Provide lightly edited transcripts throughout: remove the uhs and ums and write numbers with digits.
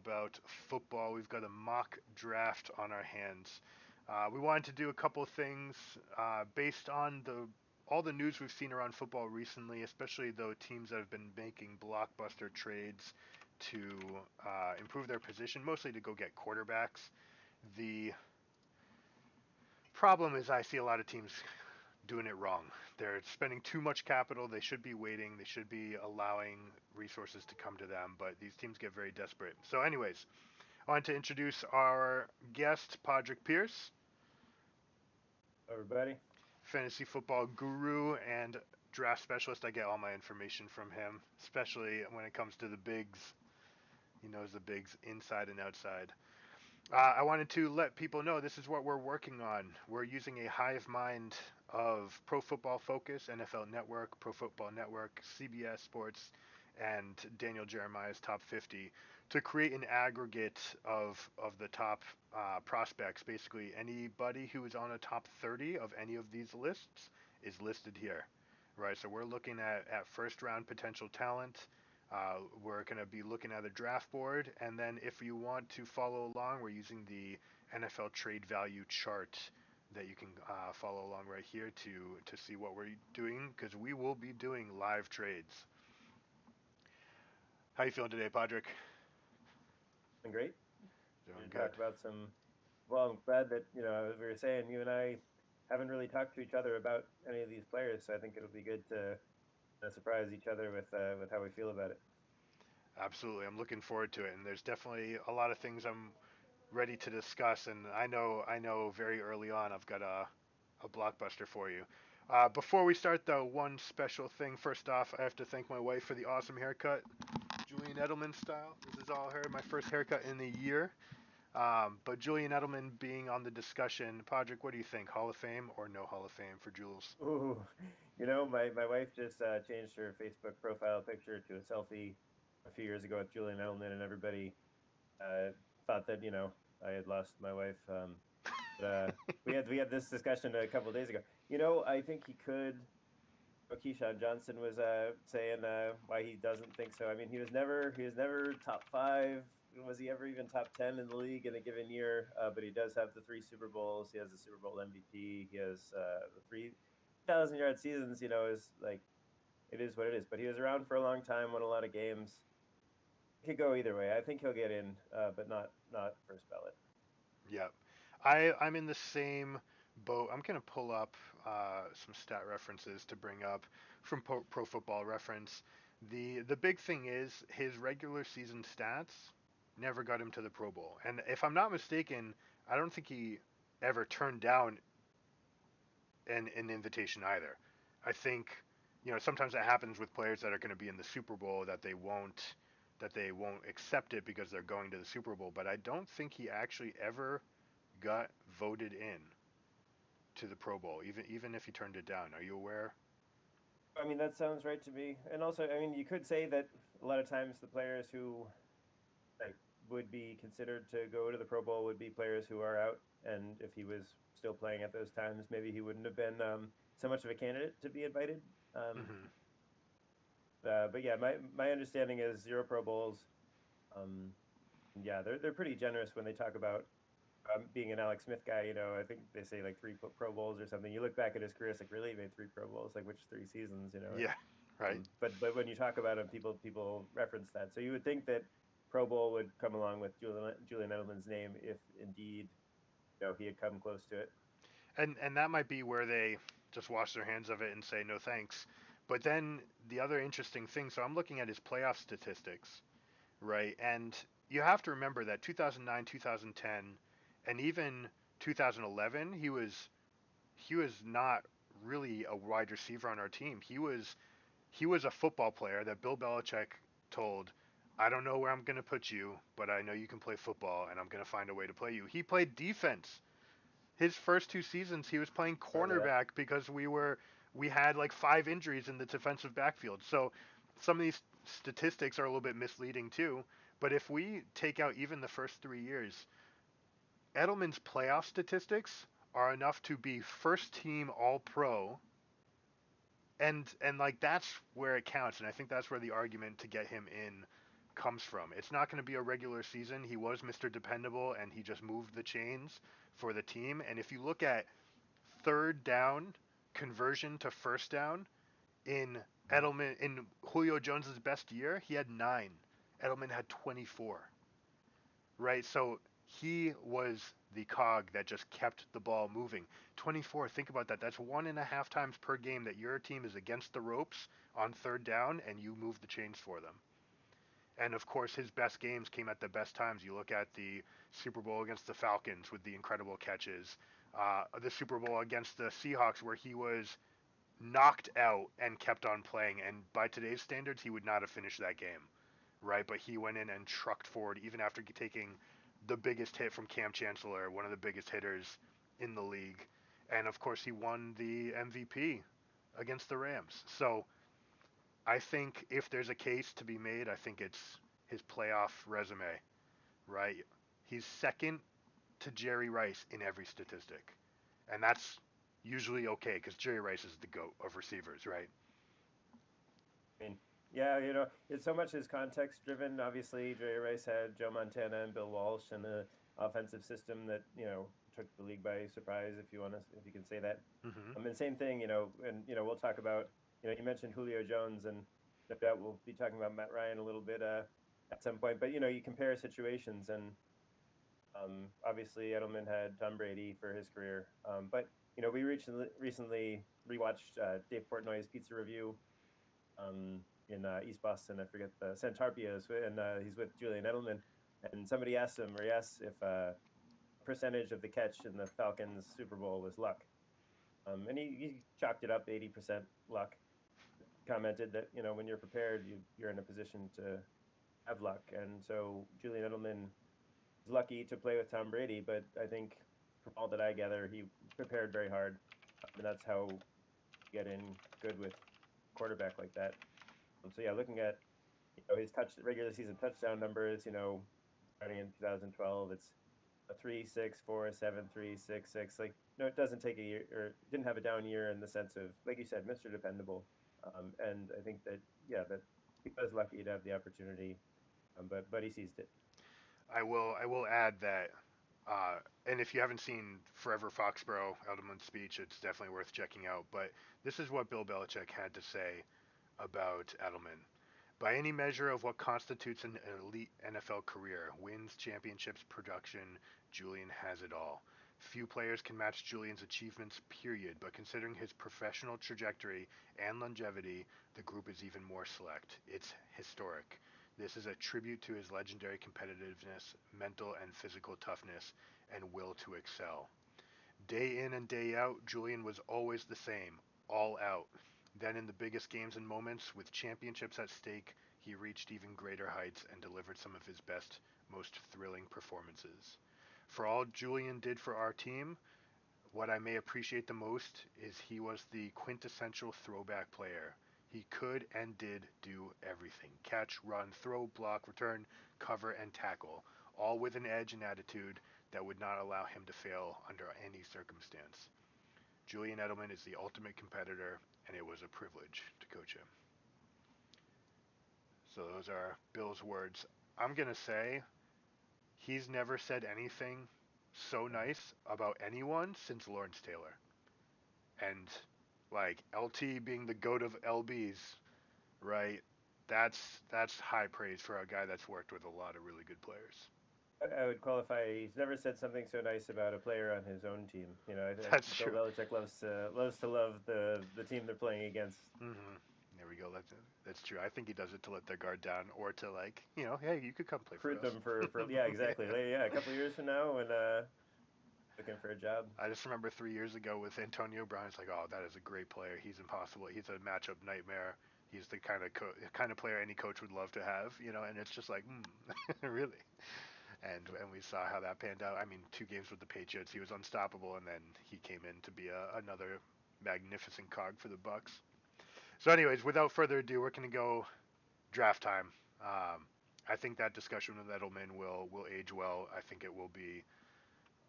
about football. We've got a mock draft on our hands. We wanted to do a couple of things based on all the news we've seen around football recently, especially though teams that have been making blockbuster trades to improve their position, mostly to go get quarterbacks. The problem is I see a lot of teams doing it wrong. They're spending too much capital. They should be waiting. They should be allowing resources to come to them, but these teams get very desperate. So anyways, I want to introduce our guest, Padraic Pierce, Everybody. fantasy football guru and draft specialist. I get all my information from him, especially when it comes to the bigs. He knows the bigs inside and outside. I wanted to let people know this is what we're working on. We're using a hive mind of Pro Football Focus, NFL Network, Pro Football Network, CBS Sports, and Daniel Jeremiah's top 50 to create an aggregate of the top prospects. Basically, anybody who is on a top 30 of any of these lists is listed here. Right, so we're looking at first round potential talent. We're going to be looking at a draft board, and then if you want to follow along, we're using the NFL trade value chart that you can follow along right here to see what we're doing, because we will be doing live trades. How you feeling today, Padraic? Been great. Doing We good. talk about some. Well, I'm glad that as we were saying, you and I haven't really talked to each other about any of these players, so I think it'll be good to surprise each other with how we feel about it. Absolutely, I'm looking forward to it, and there's definitely a lot of things I'm ready to discuss. And I know very early on I've got a blockbuster for you. Before we start, though, one special thing. First off, I have to thank my wife for the awesome haircut, Julian Edelman style. This is all her, my first haircut in a year. But Julian Edelman being on the discussion, Padraic, what do you think? Hall of Fame or no Hall of Fame for Jules? Ooh, my wife just changed her Facebook profile picture to a selfie a few years ago with Julian Edelman, and everybody uh, thought that I had lost my wife. But we had this discussion a couple of days ago. I think he could. Keyshawn Johnson was saying why he doesn't think so. I mean, he was never top five. Was he ever even top 10 in the league in a given year? But he does have the three Super Bowls. He has the Super Bowl MVP. He has the 3,000-yard seasons. Is like it is what it is. But he was around for a long time, won a lot of games. It could go either way. I think he'll get in, but not first ballot. Yep. I'm in the same boat. I'm going to pull up some stat references to bring up from Pro Football Reference. The big thing is his regular season stats never got him to the Pro Bowl. And if I'm not mistaken, I don't think he ever turned down an invitation either. I think sometimes that happens with players that are going to be in the Super Bowl that they won't accept it because they're going to the Super Bowl. But I don't think he actually ever got voted in to the Pro Bowl, even if he turned it down. Are you aware? I mean, that sounds right to me. And also, I mean, you could say that a lot of times the players who like would be considered to go to the Pro Bowl would be players who are out. And if he was still playing at those times, maybe he wouldn't have been so much of a candidate to be invited. Um, Hmm. but yeah, my understanding is zero Pro Bowls. Um, yeah, they're pretty generous when they talk about being an Alex Smith guy. I think they say like three Pro Bowls or something. You look back at his career, it's like really he made three Pro Bowls, like which three seasons? Yeah, right. But when you talk about him, people reference that. So you would think that Pro Bowl would come along with Julian Edelman's name if indeed he had come close to it. And that might be where they just wash their hands of it and say no thanks. But then the other interesting thing, so I'm looking at his playoff statistics, right? And you have to remember that 2009, 2010, and even 2011, he was not really a wide receiver on our team. He was a football player that Bill Belichick told, I don't know where I'm going to put you, but I know you can play football and I'm going to find a way to play you. He played defense. His first two seasons he was playing Remember that? cornerback because we had like five injuries in the defensive backfield. So some of these statistics are a little bit misleading too, but if we take out even the first 3 years, Edelman's playoff statistics are enough to be first team all pro, and like that's where it counts, and I think that's where the argument to get him in comes from. It's not going to be a regular season. He was Mr. Dependable, and he just moved the chains for the team. And if you look at third down conversion to first down in Julio Jones's best year, he had 9. Edelman had 24. Right? So he was the cog that just kept the ball moving. 24, think about that. That's 1.5 times per game that your team is against the ropes on third down and you move the chains for them. And of course, his best games came at the best times. You look at the Super Bowl against the Falcons with the incredible catches, the Super Bowl against the Seahawks where he was knocked out and kept on playing. And by today's standards, he would not have finished that game, right? But he went in and trucked forward even after taking the biggest hit from Cam Chancellor, one of the biggest hitters in the league. And of course, he won the MVP against the Rams. So I think if there's a case to be made, I think it's his playoff resume, right? He's second to Jerry Rice in every statistic. And that's usually okay because Jerry Rice is the GOAT of receivers, right? I mean, yeah, it's so much is context driven. Obviously, Jerry Rice had Joe Montana and Bill Walsh and the offensive system that took the league by surprise, if you can say that. Mm-hmm. And same thing, and we'll talk about you mentioned Julio Jones, and no doubt we'll be talking about Matt Ryan a little bit at some point. But you compare situations, and obviously Edelman had Tom Brady for his career, but we recently rewatched Dave Portnoy's Pizza Review in East Boston. I forget the Santarpios, and he's with Julian Edelman. And somebody asked him, or he asked if percentage of the catch in the Falcons Super Bowl was luck. And he chalked it up 80% luck. Commented that when you're prepared, you're in a position to have luck. And so Julian Edelman was lucky to play with Tom Brady, but I think from all that I gather, he prepared very hard, and that's how you get in good with a quarterback like that. So yeah, looking at his regular season touchdown numbers, starting in 2012, it's a 3, 6, 4, 7, 3, 6, 6. Like it doesn't take a year, or didn't have a down year in the sense of, like you said, Mr. Dependable. And I think that that he was lucky to have the opportunity, but he seized it. I will add that, and if you haven't seen Forever Foxborough Edelman's speech, it's definitely worth checking out. But this is what Bill Belichick had to say about Edelman. By any measure of what constitutes an elite NFL career, wins, championships, production, Julian has it all. Few players can match Julian's achievements, period, but considering his professional trajectory and longevity, the group is even more select. It's historic. This is a tribute to his legendary competitiveness, mental and physical toughness, and will to excel. Day in and day out, Julian was always the same, all out. Then in the biggest games and moments, with championships at stake, he reached even greater heights and delivered some of his best, most thrilling performances. For all Julian did for our team, what I may appreciate the most is he was the quintessential throwback player. He could and did do everything: catch, run, throw, block, return, cover, and tackle, all with an edge and attitude that would not allow him to fail under any circumstance. Julian Edelman is the ultimate competitor, and it was a privilege to coach him. So those are Bill's words. I'm going to say he's never said anything so nice about anyone since Lawrence Taylor. And like LT being the goat of LBs, right? That's high praise for a guy that's worked with a lot of really good players. I would qualify. He's never said something so nice about a player on his own team. I think That's Bill true. Belichick loves to love the team they're playing against. Mm-hmm. There we go. That's true. I think he does it to let their guard down, or to like, hey, you could come play for Recruit us. them for yeah, exactly. Yeah. Yeah, a couple of years from now, and looking for a job. I just remember 3 years ago with Antonio Brown. It's like, oh, that is a great player. He's impossible. He's a matchup nightmare. He's the kind of player any coach would love to have, and it's just like, really. And we saw how that panned out. I mean, 2 games with the Patriots, he was unstoppable, and then he came in to be another magnificent cog for the Bucks. So, anyways, without further ado, we're gonna go draft time. I think that discussion with Edelman will age well. I think it will be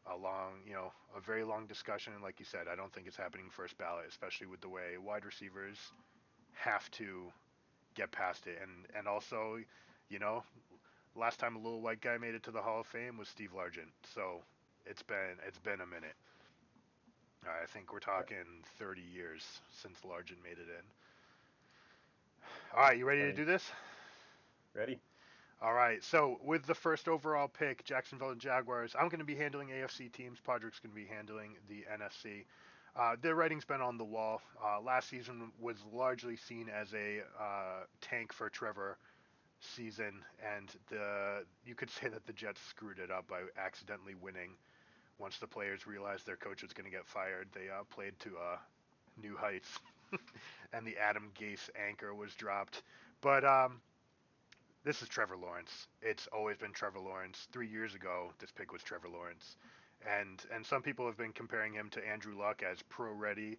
a very long discussion. And like you said, I don't think it's happening first ballot, especially with the way wide receivers have to get past it. And also, You know, last time a little white guy made it to the Hall of Fame was Steve Largent. So it's been a minute. I think we're talking 30 years since Largent made it in. All right, you It's ready to funny. do this? Ready? All right. So with the first overall pick, Jacksonville and Jaguars, I'm going to be handling AFC teams. Padraic's going to be handling the NFC. Their writing's been on the wall. Last season was largely seen as a tank for Trevor season, and you could say that the Jets screwed it up by accidentally winning. Once the players realized their coach was going to get fired, they played to new heights, and the Adam Gase anchor was dropped. But this is Trevor Lawrence. It's always been Trevor Lawrence. 3 years ago, this pick was Trevor Lawrence, and some people have been comparing him to Andrew Luck as pro ready.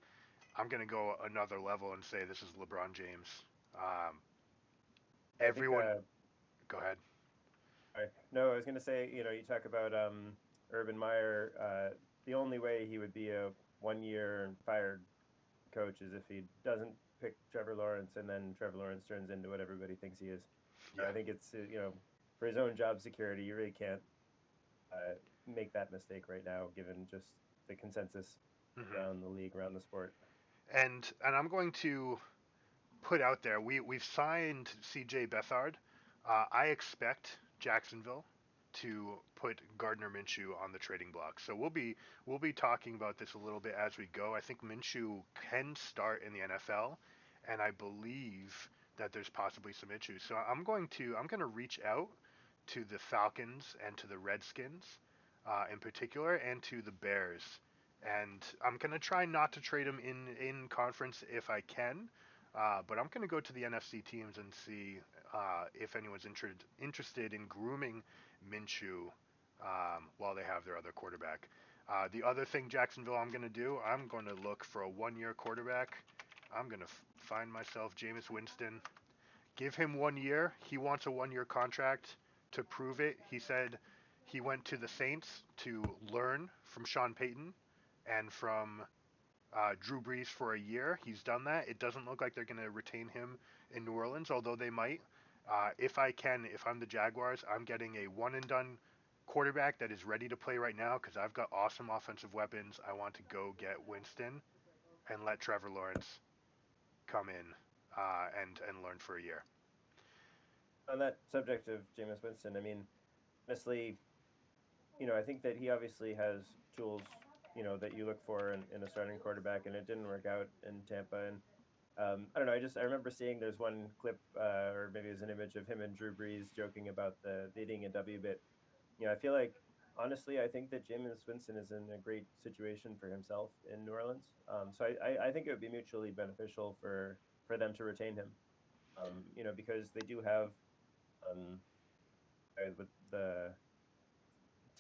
I'm going to go another level and say this is LeBron James. Um, I think. everyone, go ahead. No, I was going to say, you talk about Urban Meyer. The only way he would be a 1 year fired coach is if he doesn't pick Trevor Lawrence and then Trevor Lawrence turns into what everybody thinks he is. Yeah. I think it's, for his own job security, you really can't uh, make that mistake right now, given just the consensus hmm around the league, around the sport. and I'm going to put out there we've signed C.J. Beathard. I expect Jacksonville to put Gardner Minshew on the trading block. So we'll be talking about this a little bit as we go. I think Minshew can start in the NFL, and I believe that there's possibly some issues. So I'm going to reach out to the Falcons and to the Redskins in particular, and to the Bears. And I'm going to try not to trade him in conference if I can, but I'm going to go to the NFC teams and see if anyone's interested in grooming Minshew while they have their other quarterback. The other thing, Jacksonville, I'm going to do, I'm going to look for a 1 year quarterback. I'm going to find myself Jameis Winston. Give him 1 year. He wants a 1 year contract to prove it. He said he went to the Saints to learn from Sean Payton and from Drew Brees for a year. He's done that. It doesn't look like they're going to retain him in New Orleans, although they might. If I'm the Jaguars, I'm getting a one and done quarterback that is ready to play right now because I've got awesome offensive weapons. I want to go get Winston and let Trevor Lawrence come in and learn for a year. On that subject of Jameis Winston, I mean, honestly, I think that he obviously has tools, that you look for in a starting quarterback, and it didn't work out in Tampa. And I don't know. I remember seeing there's one clip, or maybe it was an image of him and Drew Brees joking about the eating a W bit. I feel like honestly, I think that Jameis Winston is in a great situation for himself in New Orleans. So I think it would be mutually beneficial for them to retain him. Because they do have um, with the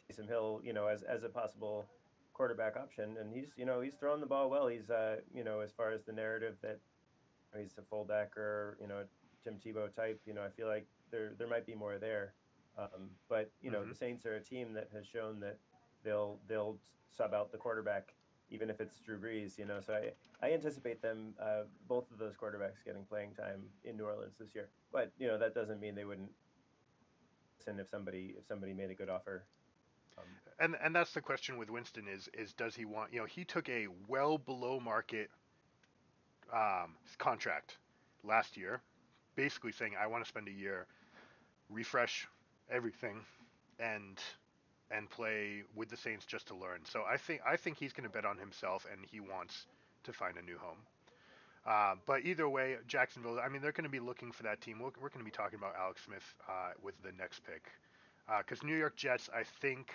Taysom Hill, as a possible quarterback option, and he's throwing the ball well. He's as far as the narrative that he's a fullback or Tim Tebow type. I feel like there might be more there. But hmm the Saints are a team that has shown that they'll sub out the quarterback even if it's Drew Brees. So I anticipate them both of those quarterbacks getting playing time in New Orleans this year. But that doesn't mean they wouldn't listen if somebody made a good offer. Um, And that's the question with Winston is does he want, he took a well below market contract last year, basically saying I want to spend a year, refresh everything, and play with the Saints just to learn. So I think he's going to bet on himself, and he wants to find a new home. But either way, Jacksonville, I mean, they're going to be looking for that team. We're going to be talking about Alex Smith with the next pick. Because New York Jets, I think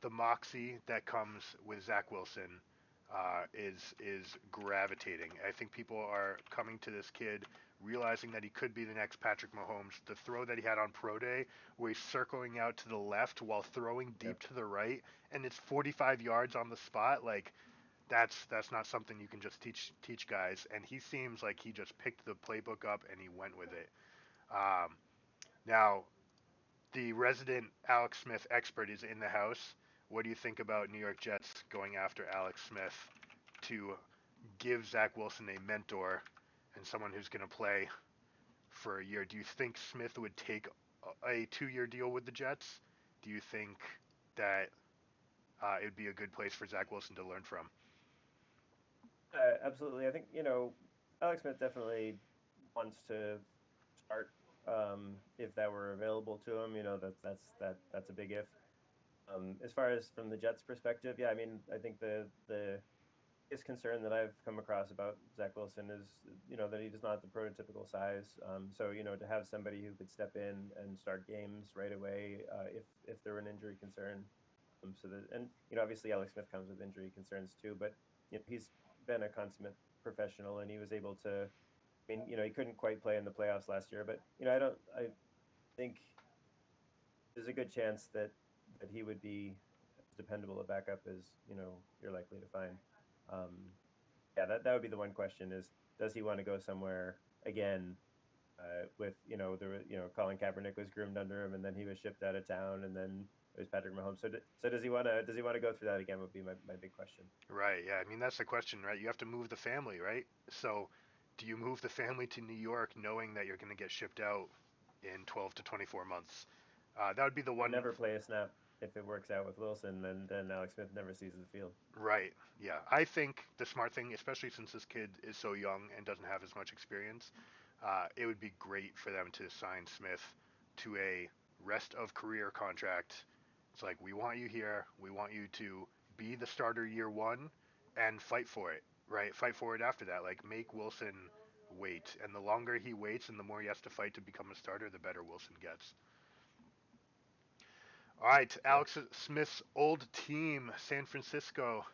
the moxie that comes with Zach Wilson is gravitating. I think people are coming to this kid, realizing that he could be the next Patrick Mahomes. The throw that he had on Pro Day, where he's circling out to the left while throwing Yep. deep to the right, and it's 45 yards on the spot. Like that's not something you can just teach guys. And he seems like he just picked the playbook up and he went with it. Um, Now, the resident Alex Smith expert is in the house. What do you think about New York Jets going after Alex Smith to give Zach Wilson a mentor and someone who's going to play for a year? Do you think Smith would take a 2-year deal with the Jets, do you think that it'd be a good place for Zach Wilson to learn from? Absolutely. I think, Alex Smith definitely wants to start if that were available to him. That's a big if. As far as from the Jets' perspective, yeah, I mean, I think the biggest concern that I've come across about Zach Wilson is, that he does not have the prototypical size. So, to have somebody who could step in and start games right away if there were an injury concern. Obviously Alex Smith comes with injury concerns too, but he's been a consummate professional and he was able to. I mean, he couldn't quite play in the playoffs last year, but I think there's a good chance that he would be as dependable a backup as you're likely to find. Um, yeah, that would be the one question: is does he want to go somewhere again? With Colin Kaepernick was groomed under him, and then he was shipped out of town, and then it was Patrick Mahomes. So does he want to go through that again? Would be my big question. Right. Yeah. I mean, that's the question, right? You have to move the family, right? So, do you move the family to New York knowing that you're going to get shipped out in 12 to 24 months? That would be the Would one. never play a snap if it works out with Wilson, then Alex Smith never sees the field. Right. Yeah. I think the smart thing, especially since this kid is so young and doesn't have as much experience, it would be great for them to sign Smith to a rest of career contract. It's like, we want you here. We want you to be the starter year one and fight for it, right? Fight for it after that. Like, make Wilson wait. And the longer he waits and the more he has to fight to become a starter, the better Wilson gets. All right, So Alex Smith's old team, San Francisco.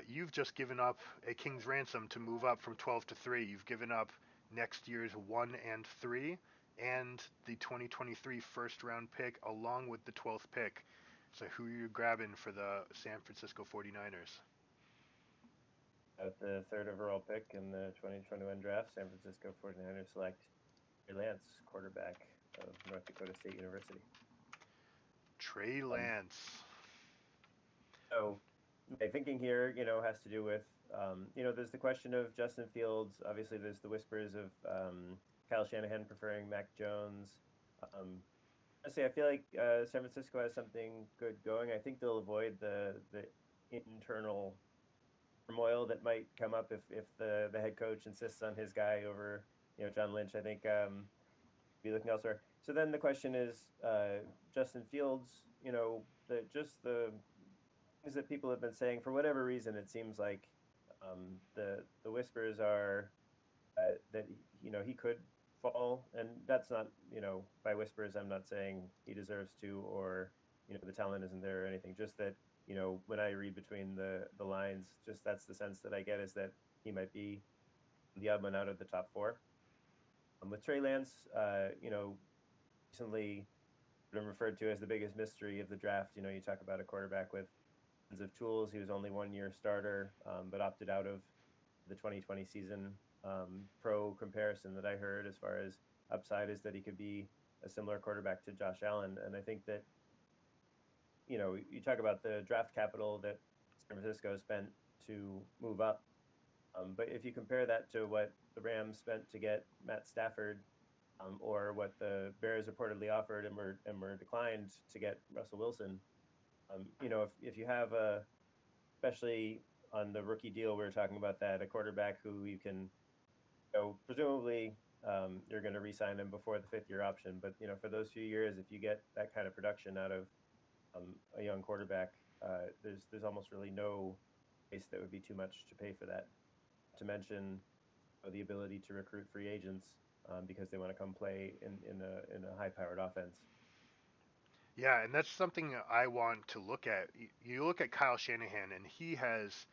You've just given up a king's ransom to move up from 12 to 3. You've given up next year's 1 and 3 and the 2023 first round pick along with the 12th pick. So who are you grabbing for the San Francisco 49ers? at the third overall pick in the 2021 draft, San Francisco 49ers select Trey Lance, quarterback of North Dakota State University. Trey Um, Lance. so my thinking here, has to do with, there's the question of Justin Fields. Obviously, there's the whispers of Kyle Shanahan preferring Mac Jones. Um, Honestly, I feel like San Francisco has something good going. I think they'll avoid the internal turmoil that might come up if the head coach insists on his guy over John Lynch. I think be looking elsewhere. So then the question is Justin Fields. The things that people have been saying for whatever reason. It seems like the whispers are that he could fall, and that's not by whispers. I'm not saying he deserves to or the talent isn't there or anything. Just that when I read between the lines, just that's the sense that I get is that he might be the odd one out of the top four. With Trey Lance, recently been referred to as the biggest mystery of the draft. You talk about a quarterback with tons of tools. He was only 1 year starter, but opted out of the 2020 season. Pro comparison that I heard as far as upside is that he could be a similar quarterback to Josh Allen. And I think that, you talk about the draft capital that San Francisco spent to move up. But if you compare that to what the Rams spent to get Matt Stafford, or what the Bears reportedly offered and were declined to get Russell Wilson, if you have especially on the rookie deal, we were talking about that, a quarterback who you can, presumably you're going to re-sign him before the 5th year option. But for those few years, if you get that kind of production out of a young quarterback, there's almost really no case that would be too much to pay for that. To mention the ability to recruit free agents because they want to come play in a high-powered offense. Yeah, and that's something I want to look at. You look at Kyle Shanahan, and he has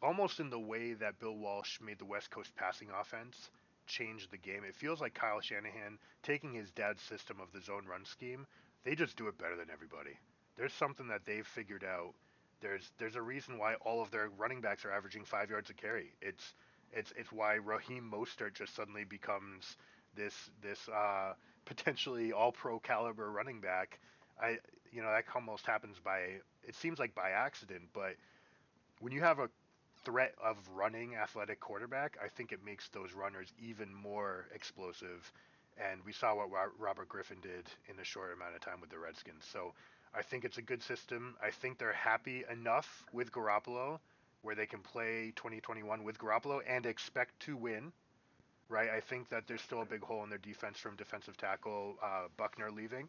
almost in the way that Bill Walsh made the West Coast passing offense change the game. It feels like Kyle Shanahan taking his dad's system of the zone run scheme, they just do it better than everybody. There's something that they've figured out. There's a reason why all of their running backs are averaging 5 yards a carry. It's why Raheem Mostert just suddenly becomes this potentially all pro caliber running back. I that almost happens by, it seems like by accident, but when you have a threat of running athletic quarterback, I think it makes those runners even more explosive. and we saw what Robert Griffin did in a short amount of time with the Redskins. So I think it's a good system. I think they're happy enough with Garoppolo where they can play 2021 with Garoppolo and expect to win, right? I think that there's still a big hole in their defense from defensive tackle Buckner leaving.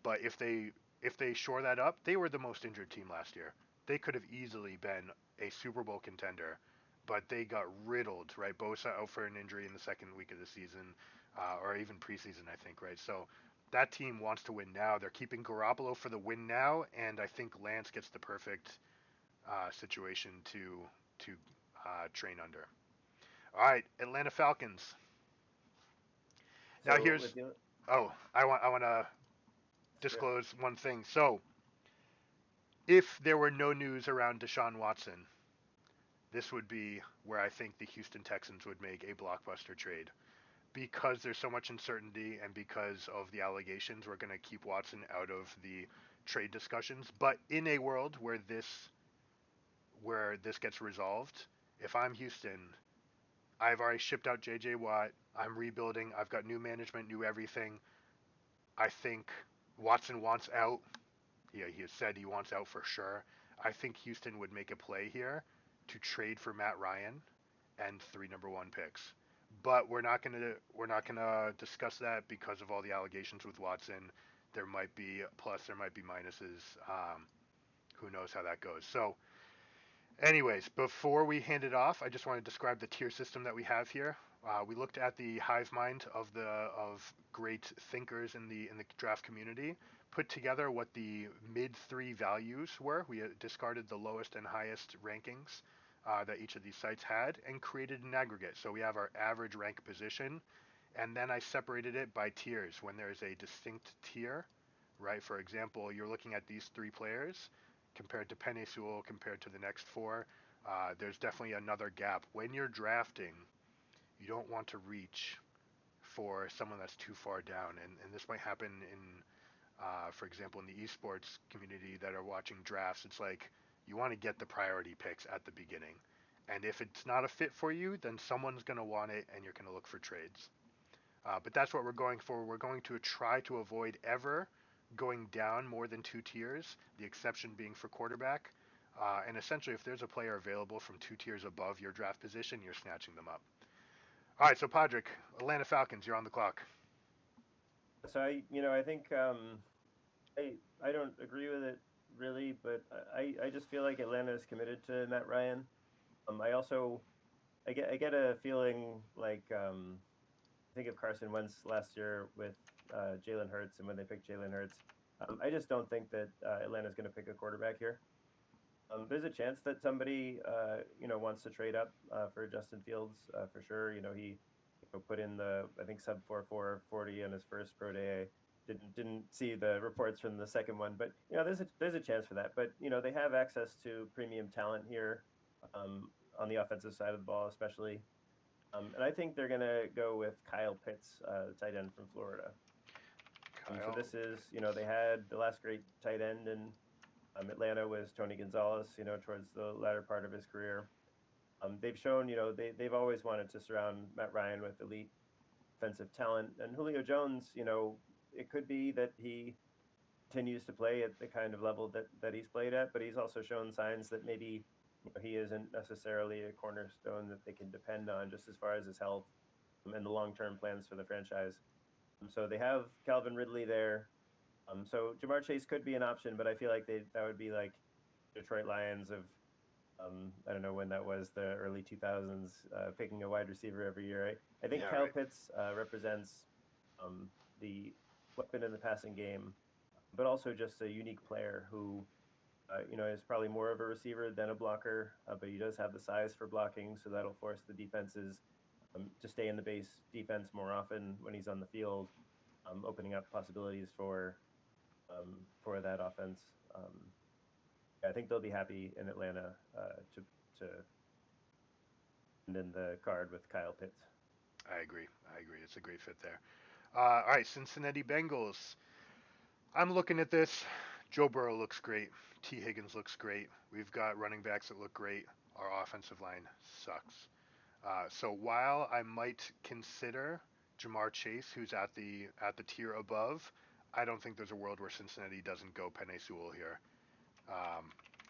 But if they shore that up, they were the most injured team last year. They could have easily been a Super Bowl contender, but they got riddled, right? Bosa out for an injury in the second week of the season, or even preseason, I think, right? So that team wants to win now. They're keeping Garoppolo for the win now, and I think Lance gets the perfect situation to train under. All right, Atlanta Falcons. Now So here's with you, I want to sure. disclose one thing. So if there were no news around Deshaun Watson, this would be where I think the Houston Texans would make a blockbuster trade. Because there's so much uncertainty and because of the allegations, we're going to keep Watson out of the trade discussions. But in a world where this gets resolved, if I'm Houston, I've already shipped out JJ Watt. I'm rebuilding. I've got new management, new everything. I think Watson wants out. Yeah, he has said he wants out for sure. I think Houston would make a play here to trade for Matt Ryan and 3 number 1 picks. But we're not gonna discuss that because of all the allegations with Watson. There might be plus, there might be minuses. Who knows how that goes? So, anyways, before we hand it off, I just want to describe the tier system that we have here. We looked at the hive mind of great thinkers in the draft community, put together what the mid three values were. We discarded the lowest and highest rankings that each of these sites had, and created an aggregate. So we have our average rank position, and then I separated it by tiers. When there is a distinct tier, right? For example, you're looking at these 3 players compared to Penny Sewell, compared to the next 4. There's definitely another gap. When you're drafting, you don't want to reach for someone that's too far down. And this might happen for example, in the esports community that are watching drafts. It's like you want to get the priority picks at the beginning. And if it's not a fit for you, then someone's going to want it and you're going to look for trades. But that's what we're going for. We're going to try to avoid ever going down more than 2 tiers, the exception being for quarterback. And essentially, if there's a player available from 2 tiers above your draft position, you're snatching them up. All right, so Padraic, Atlanta Falcons, you're on the clock. So I think I don't agree with it really, but I just feel like Atlanta is committed to Matt Ryan. I also I get a feeling like I think of Carson Wentz last year with Jalen Hurts, and when they picked Jalen Hurts, I just don't think that Atlanta's going to pick a quarterback here. There's a chance that somebody wants to trade up for Justin Fields for sure. He put in the I think sub 4.40 on his first pro day. Didn't see the reports from the second one, but there's a chance for that. But they have access to premium talent here on the offensive side of the ball, especially. And I think they're gonna go with Kyle Pitts, the tight end from Florida. So Kyle. this is they had the last great tight end in Atlanta was Tony Gonzalez. Towards the latter part of his career. They've shown, they've always wanted to surround Matt Ryan with elite offensive talent. And Julio Jones, it could be that he continues to play at the kind of level that he's played at, but he's also shown signs that maybe he isn't necessarily a cornerstone that they can depend on just as far as his health and the long-term plans for the franchise. So they have Calvin Ridley there. So Jamar Chase could be an option, but I feel like that would be like Detroit Lions of I don't know when that was, the early 2000s, picking a wide receiver every year. I think Yeah, Kyle right. Pitts represents the weapon in the passing game, but also just a unique player who, is probably more of a receiver than a blocker, but he does have the size for blocking, so that'll force the defenses to stay in the base defense more often when he's on the field, opening up possibilities for that offense. I think they'll be happy in Atlanta to end in the card with Kyle Pitts. I agree. I agree. It's a great fit there. All right, Cincinnati Bengals. I'm looking at this. Joe Burrow looks great. T. Higgins looks great. We've got running backs that look great. Our offensive line sucks. So while I might consider Jamar Chase, who's at the tier above, I don't think there's a world where Cincinnati doesn't go Penei Sewell here.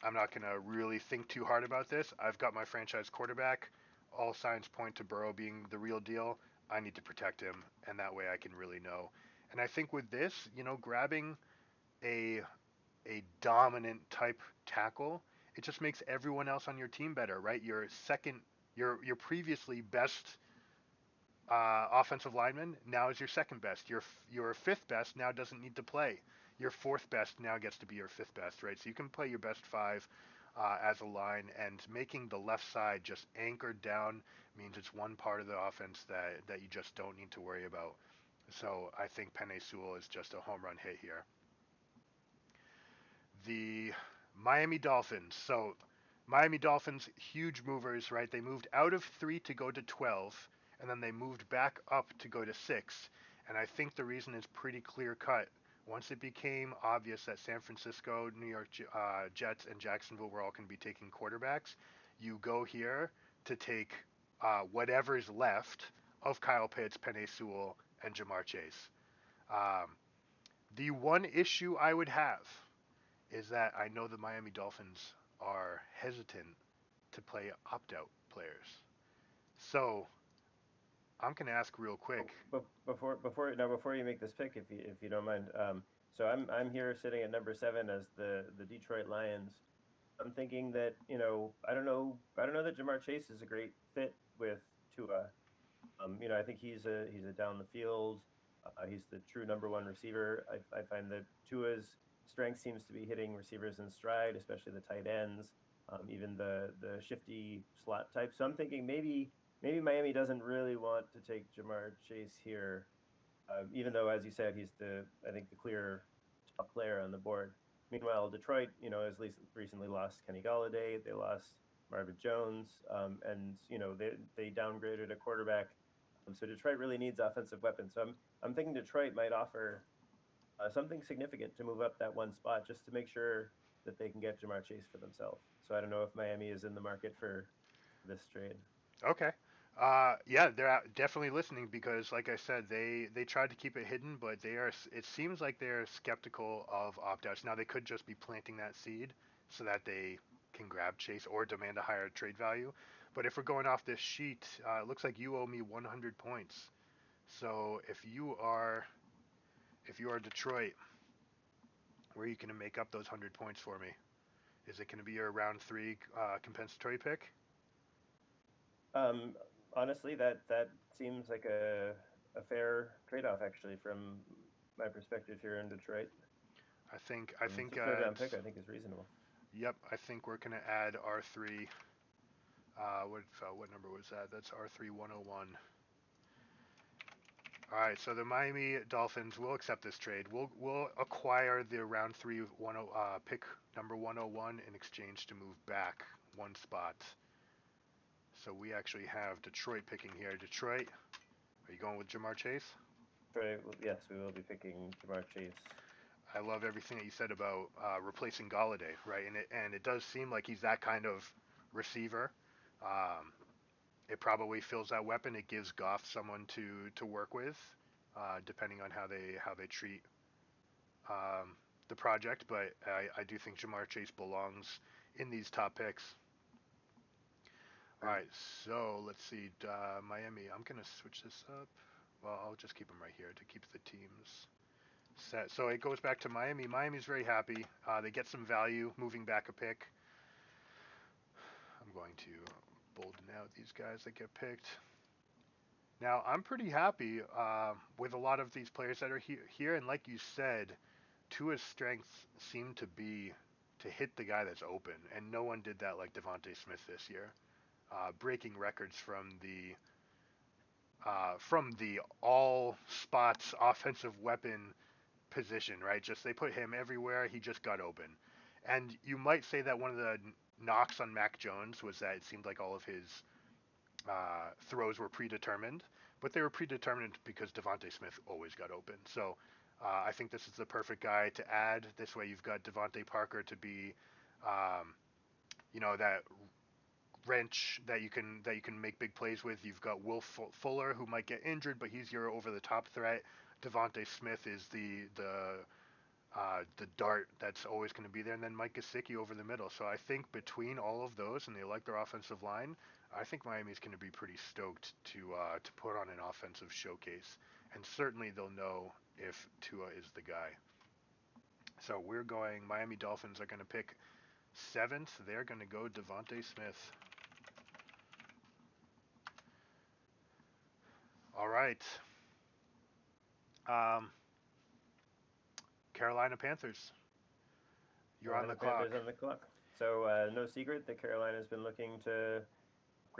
I'm not going to really think too hard about this. I've got my franchise quarterback. All signs point to Burrow being the real deal. I need to protect him, and that way I can really know. And I think with this, grabbing a a dominant type tackle, it just makes everyone else on your team better, right? Your previously best offensive lineman now is your second best. Your fifth best now doesn't need to play. Your fourth best now gets to be your fifth best, right? So you can play your best five as a line, and making the left side just anchored down means it's one part of the offense that you just don't need to worry about. So I think Penei Sewell is just a home run hit here. The Miami Dolphins. So Miami Dolphins, huge movers, right? They moved out of 3 to go to 12, and then they moved back up to go to 6. And I think the reason is pretty clear cut. Once it became obvious that San Francisco, New York Jets, and Jacksonville were all going to be taking quarterbacks, you go here to take whatever's left of Kyle Pitts, Penei Sewell, and Jamar Chase. The one issue I would have is that I know the Miami Dolphins are hesitant to play opt-out players. So I'm gonna ask real quick. Before you make this pick, if you don't mind, so I'm here sitting at number 7 as the Detroit Lions. I'm thinking that I don't know that Jamar Chase is a great fit with Tua. I think he's a down the field. He's the true number one receiver. I find that Tua's strength seems to be hitting receivers in stride, especially the tight ends, even the shifty slot type. So I'm thinking maybe Miami doesn't really want to take Jamar Chase here, even though, as you said, he's I think the clear top player on the board. Meanwhile, Detroit, has recently lost Kenny Golladay. They lost Marvin Jones, and they downgraded a quarterback. So Detroit really needs offensive weapons. So I'm thinking Detroit might offer something significant to move up that one spot just to make sure that they can get Jamar Chase for themselves. So I don't know if Miami is in the market for this trade. Okay. Yeah, they're definitely listening because, like I said, they tried to keep it hidden, but they are. It seems like they're skeptical of opt-outs. Now they could just be planting that seed so that they can grab Chase or demand a higher trade value. But if we're going off this sheet, it looks like you owe me 100 points. So if you are Detroit, where are you going to make up those 100 points for me? Is it going to be your round 3 compensatory pick? Um, Honestly, that seems like a fair trade-off actually from my perspective here in Detroit. I think Third round pick I think is reasonable. yep, I think we're going to add R3. What number was that? That's R3 101. All right, so the Miami Dolphins will accept this trade. We'll acquire the round 3 pick number 101 in exchange to move back one spot. So we actually have Detroit picking here. Detroit, are you going with Jamar Chase? Detroit, yes, we will be picking Jamar Chase. I love everything that you said about replacing Golladay, right? And it does seem like he's that kind of receiver. It probably fills that weapon. It gives Goff someone to work with, depending on how they treat the project. But I do think Jamar Chase belongs in these top picks. All right, so let's see. Miami, I'm going to switch this up. Well, I'll just keep them right here to keep the teams set. So it goes back to Miami. Miami's very happy. They get some value moving back a pick. I'm going to bolden out these guys that get picked. Now, I'm pretty happy with a lot of these players that are here. And like you said, Tua's strengths seem to be to hit the guy that's open. And no one did that like Devontae Smith this year. Breaking records from the all spots offensive weapon position, right? Just they put him everywhere. He just got open. And you might say that one of the knocks on Mac Jones was that it seemed like all of his throws were predetermined, but they were predetermined because Devontae Smith always got open. So I think this is the perfect guy to add. This way you've got Devontae Parker to be, that wrench that you can make big plays with. You've got Will Fuller, who might get injured, but he's your over the top threat. Devontae Smith is the dart that's always going to be there, and then Mike Gesicki over the middle. So I think between all of those, and they like their offensive line, I think Miami's going to be pretty stoked to put on an offensive showcase, and certainly they'll know if Tua is the guy. So we're going. Miami Dolphins are going to pick 7th. They're going to go Devontae Smith. All right. Carolina Panthers. You're on the clock. Panthers on the clock. So no secret that Carolina's been looking to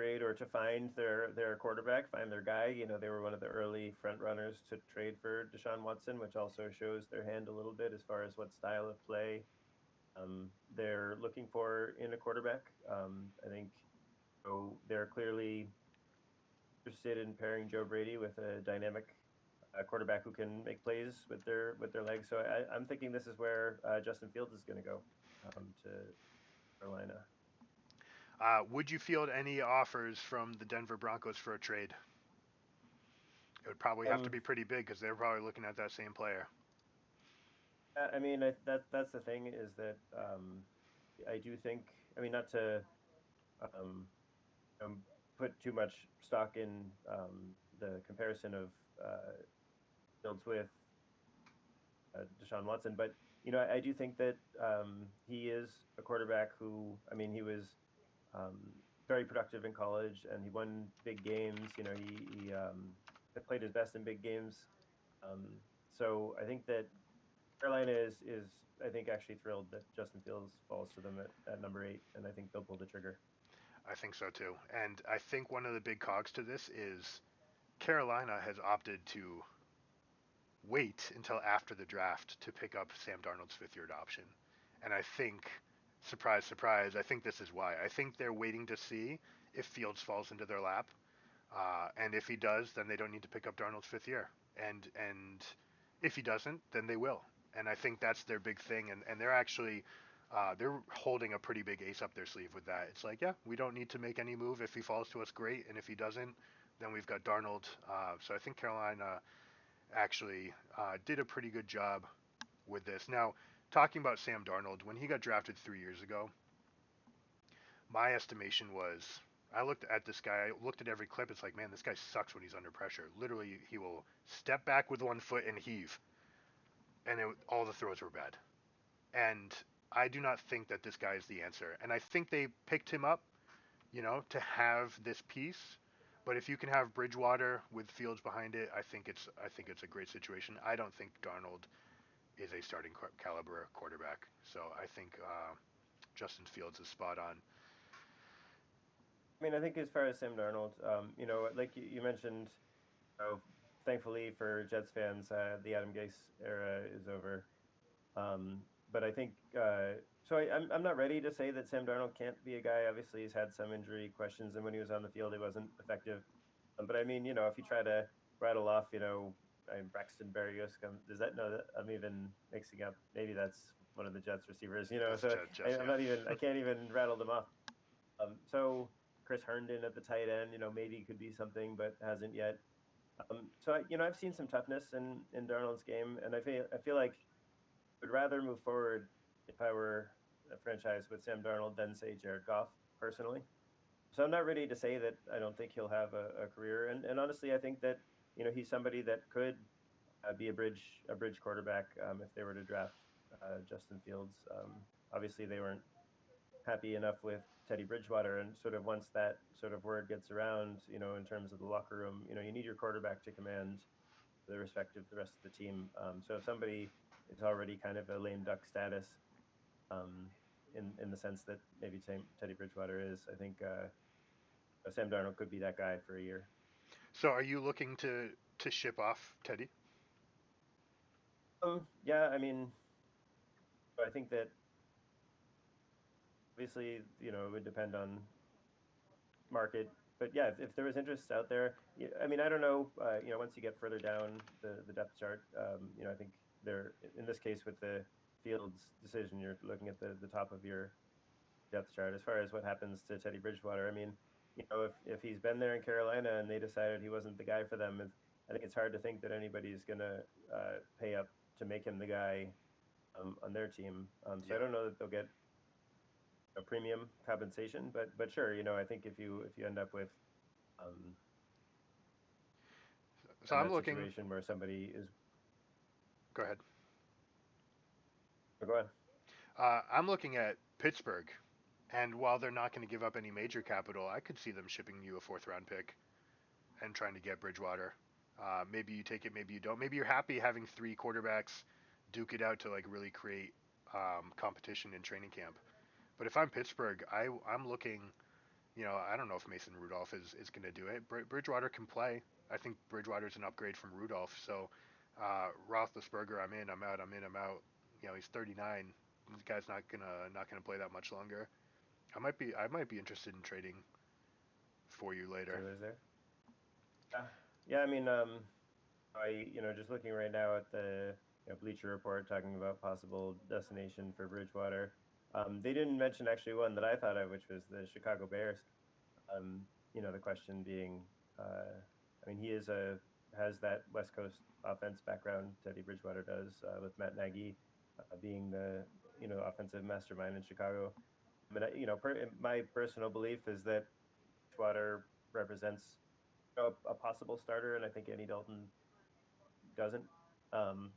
upgrade or to find their quarterback, find their guy. You know, they were one of the early front runners to trade for Deshaun Watson, which also shows their hand a little bit as far as what style of play they're looking for in a quarterback. I think so they're clearly interested in pairing Joe Brady with a dynamic quarterback who can make plays with their legs. So I'm thinking this is where Justin Fields is going to go to Carolina. Would you field any offers from the Denver Broncos for a trade? It would probably have to be pretty big because they're probably looking at that same player. I mean, that's the thing is that I do think. I mean, not to put too much stock in the comparison of Fields with Deshaun Watson, but you know, I do think that he is a quarterback who, I mean, he was very productive in college and he won big games. You know, he played his best in big games. So I think that Carolina is I think actually thrilled that Justin Fields falls to them at number 8, and I think they'll pull the trigger. I think so too, and I think one of the big cogs to this is Carolina has opted to wait until after the draft to pick up Sam Darnold's 5th-year option. And I think, surprise, surprise, I think this is why. I think they're waiting to see if Fields falls into their lap. And if he does, then they don't need to pick up Darnold's 5th year. And if he doesn't, then they will. And I think that's their big thing. And they're actually, they're holding a pretty big ace up their sleeve with that. It's like, yeah, we don't need to make any move. If he falls to us, great. And if he doesn't, then we've got Darnold. So I think Carolina actually did a pretty good job with this. Now, talking about Sam Darnold, when he got drafted 3 years ago, my estimation was, I looked at this guy, I looked at every clip, it's like, man, this guy sucks when he's under pressure. Literally, he will step back with one foot and heave. And all the throws were bad. And I do not think that this guy is the answer. And I think they picked him up, you know, to have this piece. But if you can have Bridgewater with Fields behind it, I think it's a great situation. I don't think Darnold is a starting caliber quarterback, so I think Justin Fields is spot on. I mean, I think as far as Sam Darnold, you know, like you mentioned, thankfully for Jets fans, the Adam Gase era is over. But I think so. I'm not ready to say that Sam Darnold can't be a guy. Obviously, he's had some injury questions, and when he was on the field, he wasn't effective. But I mean, you know, if you try to rattle off, you know, Braxton Berrios, does that know that I'm even mixing up? Maybe that's one of the Jets receivers, you know. So I'm not even. I can't even rattle them off. So Chris Herndon at the tight end, you know, maybe could be something, but hasn't yet. So you know, I've seen some toughness in Darnold's game, and I feel like I would rather move forward if I were a franchise with Sam Darnold than say Jared Goff personally. So I'm not ready to say that I don't think he'll have a career, and honestly, I think that you know he's somebody that could be a bridge quarterback if they were to draft Justin Fields. Obviously, they weren't happy enough with Teddy Bridgewater, and sort of once that sort of word gets around, you know, in terms of the locker room, you know, you need your quarterback to command the respect of the rest of the team. So if somebody is already kind of a lame duck status, in the sense that maybe Teddy Bridgewater is, I think Sam Darnold could be that guy for a year. So are you looking to ship off Teddy? Yeah, I mean, I think that obviously, you know, it would depend on market. But yeah, if there was interest out there, I mean, I don't know. You know, once you get further down the depth chart, you know, I think in this case with the Fields decision, you're looking at the top of your depth chart. As far as what happens to Teddy Bridgewater, I mean, if he's been there in Carolina and they decided he wasn't the guy for them, I think it's hard to think that anybody's gonna pay up to make him the guy on their team. So I Yeah. don't know that they'll get a premium compensation, but sure, I think if you end up with um, So in I'm that looking. situation where somebody is Go ahead. go on. I'm looking at Pittsburgh, and while they're not going to give up any major capital, I could see them shipping you a fourth round pick and trying to get Bridgewater. Maybe you take it, maybe you don't. Maybe you're happy having three quarterbacks duke it out to like really create competition in training camp. But if I'm Pittsburgh, I'm looking. I don't know if Mason Rudolph is going to do it. Bridgewater can play. I think Bridgewater's an upgrade from Rudolph. So Roethlisberger, I'm in, I'm out, I'm in, I'm out. He's 39. This guy's not gonna play that much longer. I might be interested in trading for you later. Steelers there. Yeah, I mean, just looking right now at the Bleacher Report talking about possible destination for Bridgewater. They didn't mention actually one that I thought of, which was the Chicago Bears. The question being, I mean, has that West Coast offense background. Teddy Bridgewater does, with Matt Nagy being the offensive mastermind in Chicago. But my personal belief is that Bridgewater represents a possible starter, and I think Andy Dalton doesn't.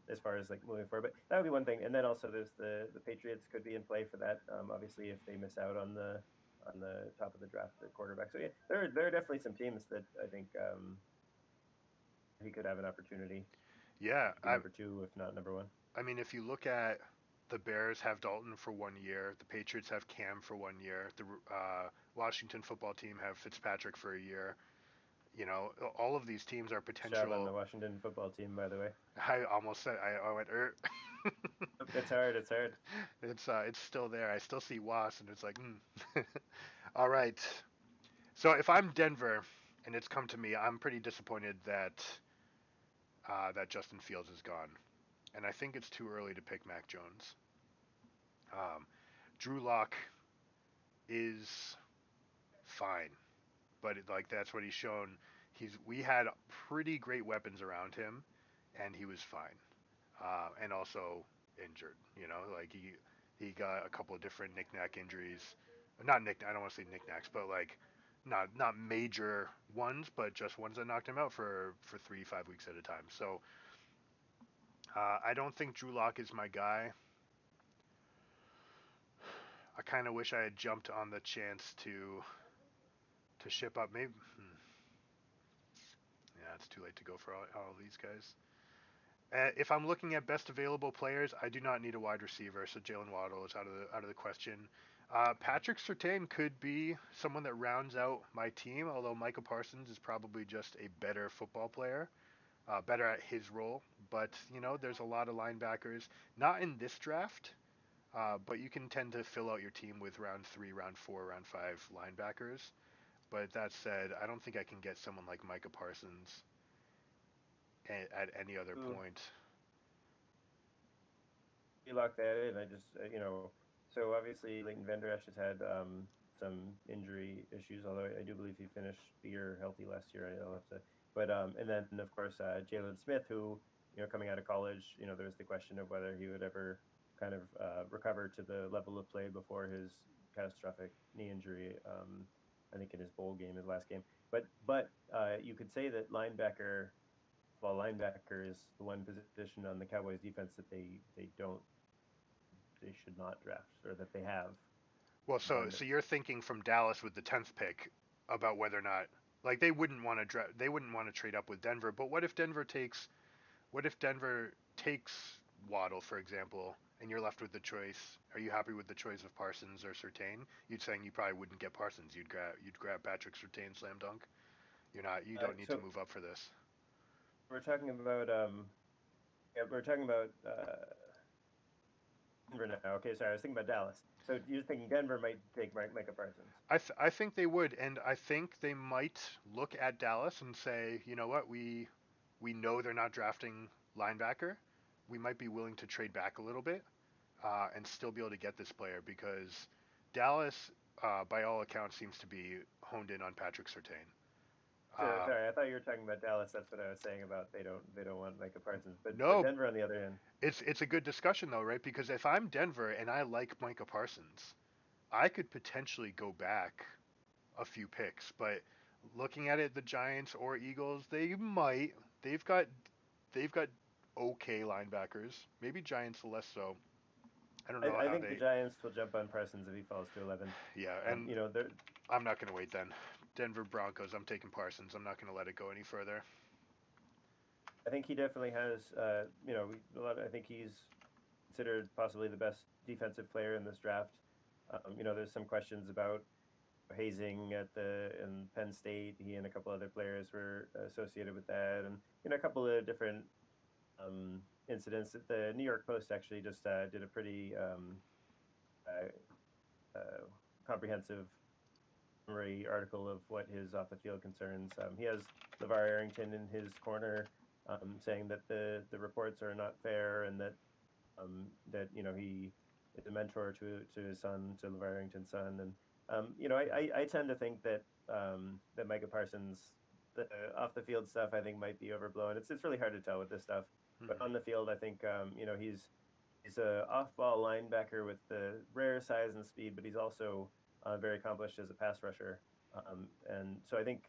As far as like moving forward, but that would be one thing. And then also there's the Patriots could be in play for that. Obviously, if they miss out on the top of the draft at quarterback. So yeah, there are definitely some teams that I think he could have an opportunity Yeah, to be number two, if not number one. I mean, if you look at the Bears have Dalton for 1 year, the Patriots have Cam for 1 year, the Washington football team have Fitzpatrick for a year. All of these teams are Job on the potential. Washington football team, by the way. I almost said I went. It's hard. It's hard. It's still there. I still see Was, and it's like, all right. So if I'm Denver, and it's come to me, I'm pretty disappointed that Justin Fields is gone, and I think it's too early to pick Mac Jones. Um, Drew Lock is fine, but like that's what he's shown. We had pretty great weapons around him, and he was fine, and also injured. Like he got a couple of different knick-knack injuries. Not knick. I don't want to say knick-knacks, but like not major ones, but just ones that knocked him out for 3 5 weeks at a time. So I don't think Drew Lock is my guy. I kind of wish I had jumped on the chance to ship up. Maybe yeah, it's too late to go for all these guys. If I'm looking at best available players, I do not need a wide receiver, so Jalen Waddle is out of the question. Patrick Surtain could be someone that rounds out my team, although Micah Parsons is probably just a better football player, better at his role. But there's a lot of linebackers, not in this draft, but you can tend to fill out your team with round 3, round 4, round 5 linebackers. But that said, I don't think I can get someone like Micah Parsons at any other Ooh, point. you locked that in. I just so obviously Leighton Vander Esch has had some injury issues. Although I do believe he finished the year healthy last year. I'll have to, but and then of course Jalen Smith, who coming out of college, there was the question of whether he would ever kind of recover to the level of play before his catastrophic knee injury. I think in his bowl game, his last game. But you could say that linebacker is the one position on the Cowboys defense that they should not draft, or that they have. Well, so Abundance. you're thinking from Dallas with the 10th pick about whether or not like they wouldn't want to trade up with Denver, but what if Denver takes Waddle, for example, and you're left with the choice? Are you happy with the choice of Parsons or Surtain? You'd saying you probably wouldn't get Parsons. You'd grab Patrick Surtain slam dunk. You don't need to So move up for this. we're talking about yeah, we're talking about Denver now. Okay, sorry, I was thinking about Dallas. So you're thinking Denver might take Micah Parsons? I think they would, and I think they might look at Dallas and say, you know what, we know they're not drafting linebacker. We might be willing to trade back a little bit and still be able to get this player because Dallas, by all accounts, seems to be honed in on Patrick Surtain. Sure, sorry, I thought you were talking about Dallas. That's what I was saying about they don't want Micah Parsons, but No, Denver on the other hand. it's a good discussion though, right? Because if I'm Denver and I like Micah Parsons, I could potentially go back a few picks. But looking at it, the Giants or Eagles, they might. They've got they've got okay linebackers. Maybe Giants less so. I don't know I how think the they. Giants will jump on Parsons if he falls to 11th. Yeah, and You know, they're I'm not going to wait then. Denver Broncos. I'm taking Parsons. I'm not going to let it go any further. I think he definitely has. I think he's considered possibly the best defensive player in this draft. There's some questions about hazing in Penn State. He and a couple other players were associated with that, and a couple of different incidents. That the New York Post actually just did a pretty comprehensive summary article of what his off the field concerns. He has LeVar Arrington in his corner, saying that the reports are not fair and that he is a mentor to his son, to LeVar Arrington's son, and I tend to think that that Micah Parsons, the off the field stuff, I think might be overblown. It's really hard to tell with this stuff, but Mm-hmm. on the field, I think he's a off ball linebacker with the rare size and speed, but he's also very accomplished as a pass rusher. And so I think,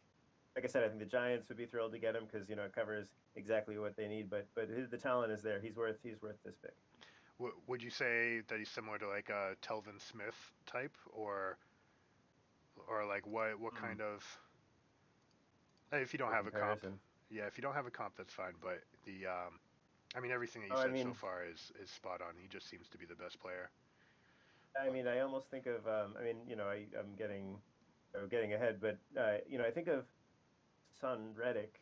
like I said, I think the Giants would be thrilled to get him because it covers exactly what they need. But the talent is there. He's worth this pick. Would you say that he's similar to like a Telvin Smith type, or like what Hmm. kind of? If you don't For have a comp, comparison. yeah, if you don't have a comp, that's fine. But I mean, everything that you Oh, I said so mean, far is spot on. He just seems to be the best player. I almost think of. I'm getting ahead, but I think of Son Reddick,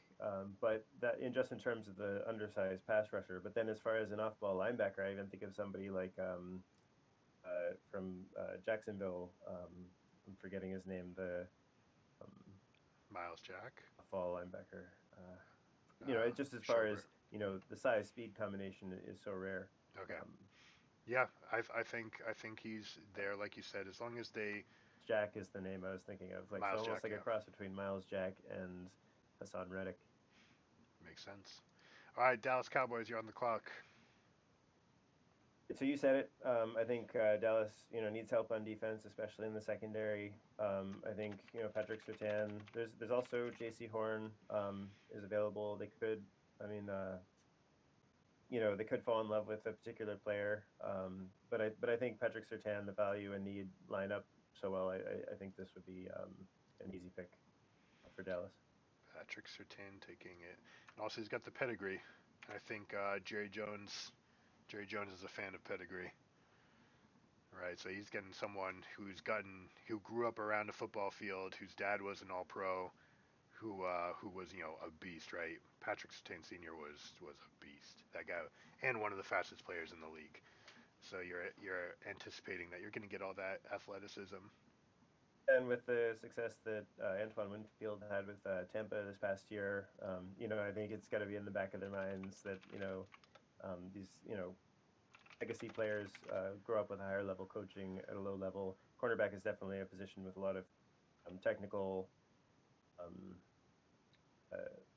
but that in terms of the undersized pass rusher. But then as far as an off-ball linebacker, I even think of somebody like from Jacksonville. I'm forgetting his name. The um, Miles Jack, off-ball linebacker. Just as far Schobert. as the size speed combination is so rare. Okay, Um, yeah, I think he's there, like you said, as long as they Jack is the name I was thinking of, like so Miles almost Jack, like a yeah, cross between Miles Jack and Hassan Reddick. makes sense. All right, Dallas Cowboys, you're on the clock. So you said it. I think Dallas, needs help on defense, especially in the secondary. I think Patrick Surtain. There's also J.C. Horn is available. They could, I mean, they could fall in love with a particular player. But I think Patrick Surtain, the value and need line up so well. I think this would be an easy pick for Dallas. Patrick Surtain taking it, and also he's got the pedigree. I think Jerry Jones is a fan of pedigree. Right, so he's getting someone who grew up around a football field, whose dad was an All-Pro, who was a beast, right? Patrick Surtain Sr. was a beast. That guy, and one of the fastest players in the league. So you're anticipating that you're going to get all that athleticism. And with the success that Antoine Winfield had with Tampa this past year, I think it's got to be in the back of their minds that these legacy players grow up with a higher level coaching at a low level. Cornerback is definitely a position with a lot of technical um,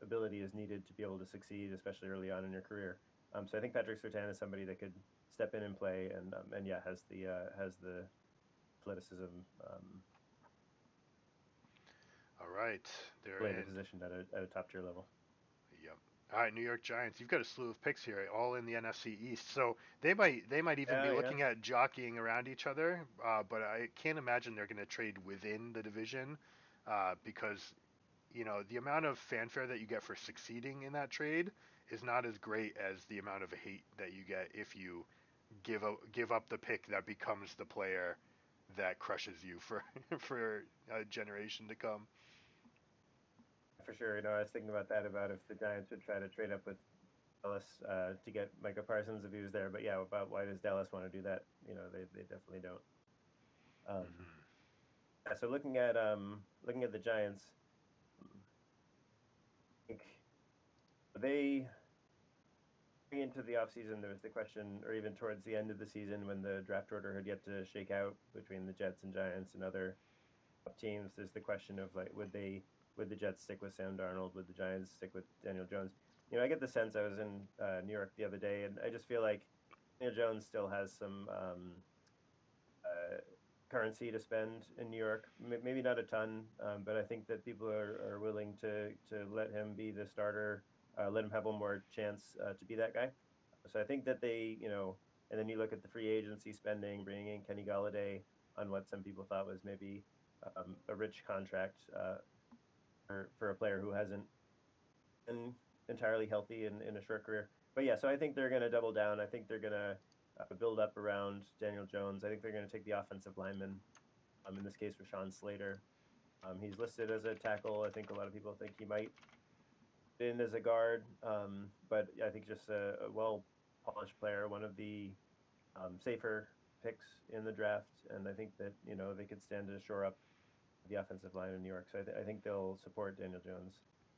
ability is needed to be able to succeed, especially early on in your career. So I think Patrick Surtain is somebody that could step in and play, and yeah, has the athleticism All right, they're play the in. position at a top tier level. Yep. All right, New York Giants. You've got a slew of picks here, all in the NFC East. So they might even be Yeah, yeah. looking at jockeying around each other. But I can't imagine they're going to trade within the division, because the amount of fanfare that you get for succeeding in that trade is not as great as the amount of hate that you get if you give up the pick that becomes the player that crushes you for for a generation to come. For sure. I was thinking about that, about if the Giants would try to trade up with Dallas to get Micah Parsons if he was there. But yeah, about why does Dallas want to do that? They definitely don't. Hmm. Yeah, so looking at the Giants, I think they into the offseason, there was the question, or even towards the end of the season when the draft order had yet to shake out between the Jets and Giants and other top teams, there's the question of like, would the Jets stick with Sam Darnold? Would the Giants stick with Daniel Jones? I get the sense I was in New York the other day, and I just feel like Daniel Jones still has some uh, currency to spend in New York. Maybe not a ton, but I think that people are willing to let him be the starter, let him have one more chance to be that guy. So I think that and then you look at the free agency spending, bringing in Kenny Galladay on what some people thought was maybe a rich contract for a player who hasn't been entirely healthy in a short career. But yeah, so I think they're going to double down. I think they're going to build up around Daniel Jones. I think they're going to take the offensive lineman, in this case, Rashawn Slater. He's listed as a tackle. I think a lot of people think he might fit in as a guard, but I think just a well-polished player, one of the safer picks in the draft, and I think that they could stand to shore up the offensive line in New York. So I think they'll support Daniel Jones,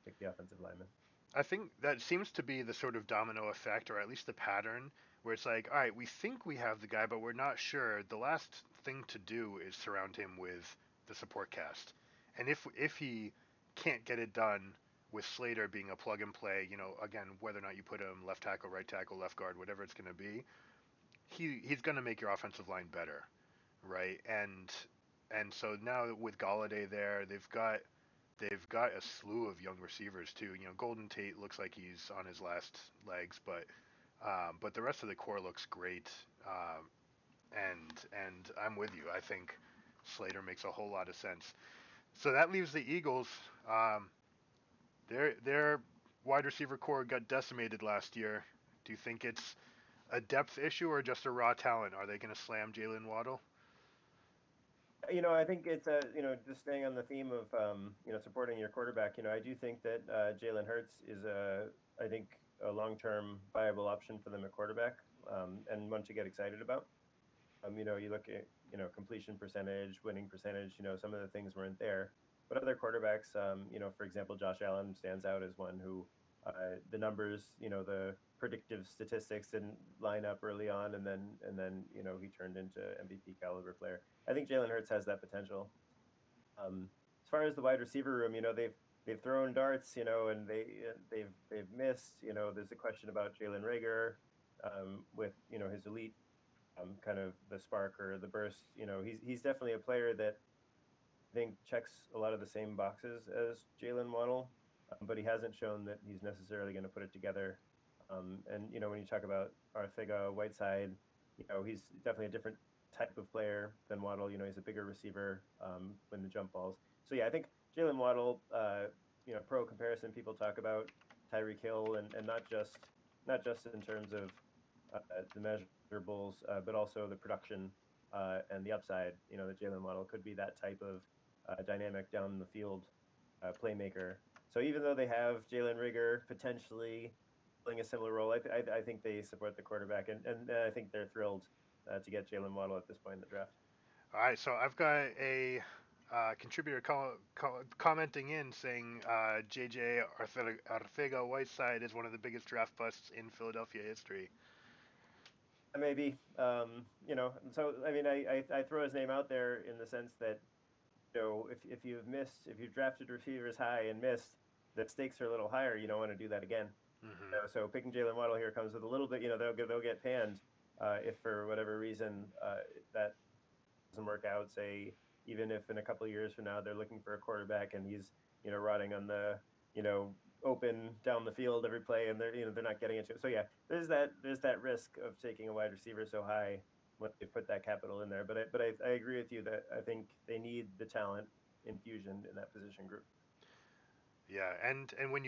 pick the offensive lineman. I think that seems to be the sort of domino effect, or at least the pattern, where it's like, all right, we think we have the guy, but we're not sure. The last thing to do is surround him with the support cast. And if he can't get it done with Slater being a plug and play, again, whether or not you put him left tackle, right tackle, left guard, whatever it's going to be, he's going to make your offensive line better, right? And so now with Galladay there, they've got a slew of young receivers too. Golden Tate looks like he's on his last legs, but the rest of the core looks great. And I'm with you. I think Slater makes a whole lot of sense. So that leaves the Eagles. Their wide receiver core got decimated last year. Do you think it's a depth issue or just a raw talent? Are they going to slam Jalen Waddle? I think it's just staying on the theme of supporting your quarterback. I do think that Jalen Hurts is I think a long-term viable option for them at quarterback, and one to get excited about. You look at completion percentage, winning percentage. Some of the things weren't there, but other quarterbacks, for example, Josh Allen stands out as one who the numbers, the predictive statistics didn't line up early on, and then he turned into MVP caliber player. I think Jalen Hurts has that potential. As far as the wide receiver room, they've thrown darts, and they've missed. There's a question about Jalen Reagor with his elite kind of the spark or the burst. He's definitely a player that I think checks a lot of the same boxes as Jalen Waddle, but he hasn't shown that he's necessarily going to put it together. And when you talk about Arcega-Whiteside, he's definitely a different type of player than Waddle. He's a bigger receiver when the jump balls. So yeah, I think Jalen Waddle, pro comparison, people talk about Tyreek Hill, and not just in terms of the measurables, but also the production and the upside. That Jalen Waddle could be that type of dynamic down the field playmaker. So even though they have Jalen Reagor potentially playing a similar role, I think they support the quarterback, and I think they're thrilled to get Jalen Waddle at this point in the draft. All right, so I've got a contributor commenting in saying JJ Arcega-Whiteside is one of the biggest draft busts in Philadelphia history. Maybe, so I mean, I throw his name out there in the sense that if you've drafted receivers high and missed, the stakes are a little higher. You don't want to do that again. Mm-hmm. So picking Jalen Waddle here comes with a little bit. They'll get panned if for whatever reason that doesn't work out. Say even if in a couple of years from now they're looking for a quarterback and he's rotting on the open down the field every play, and they're not getting it to. So yeah, there's that risk of taking a wide receiver so high when they put that capital in there. But I agree with you that I think they need the talent infusion in that position group. Yeah, and when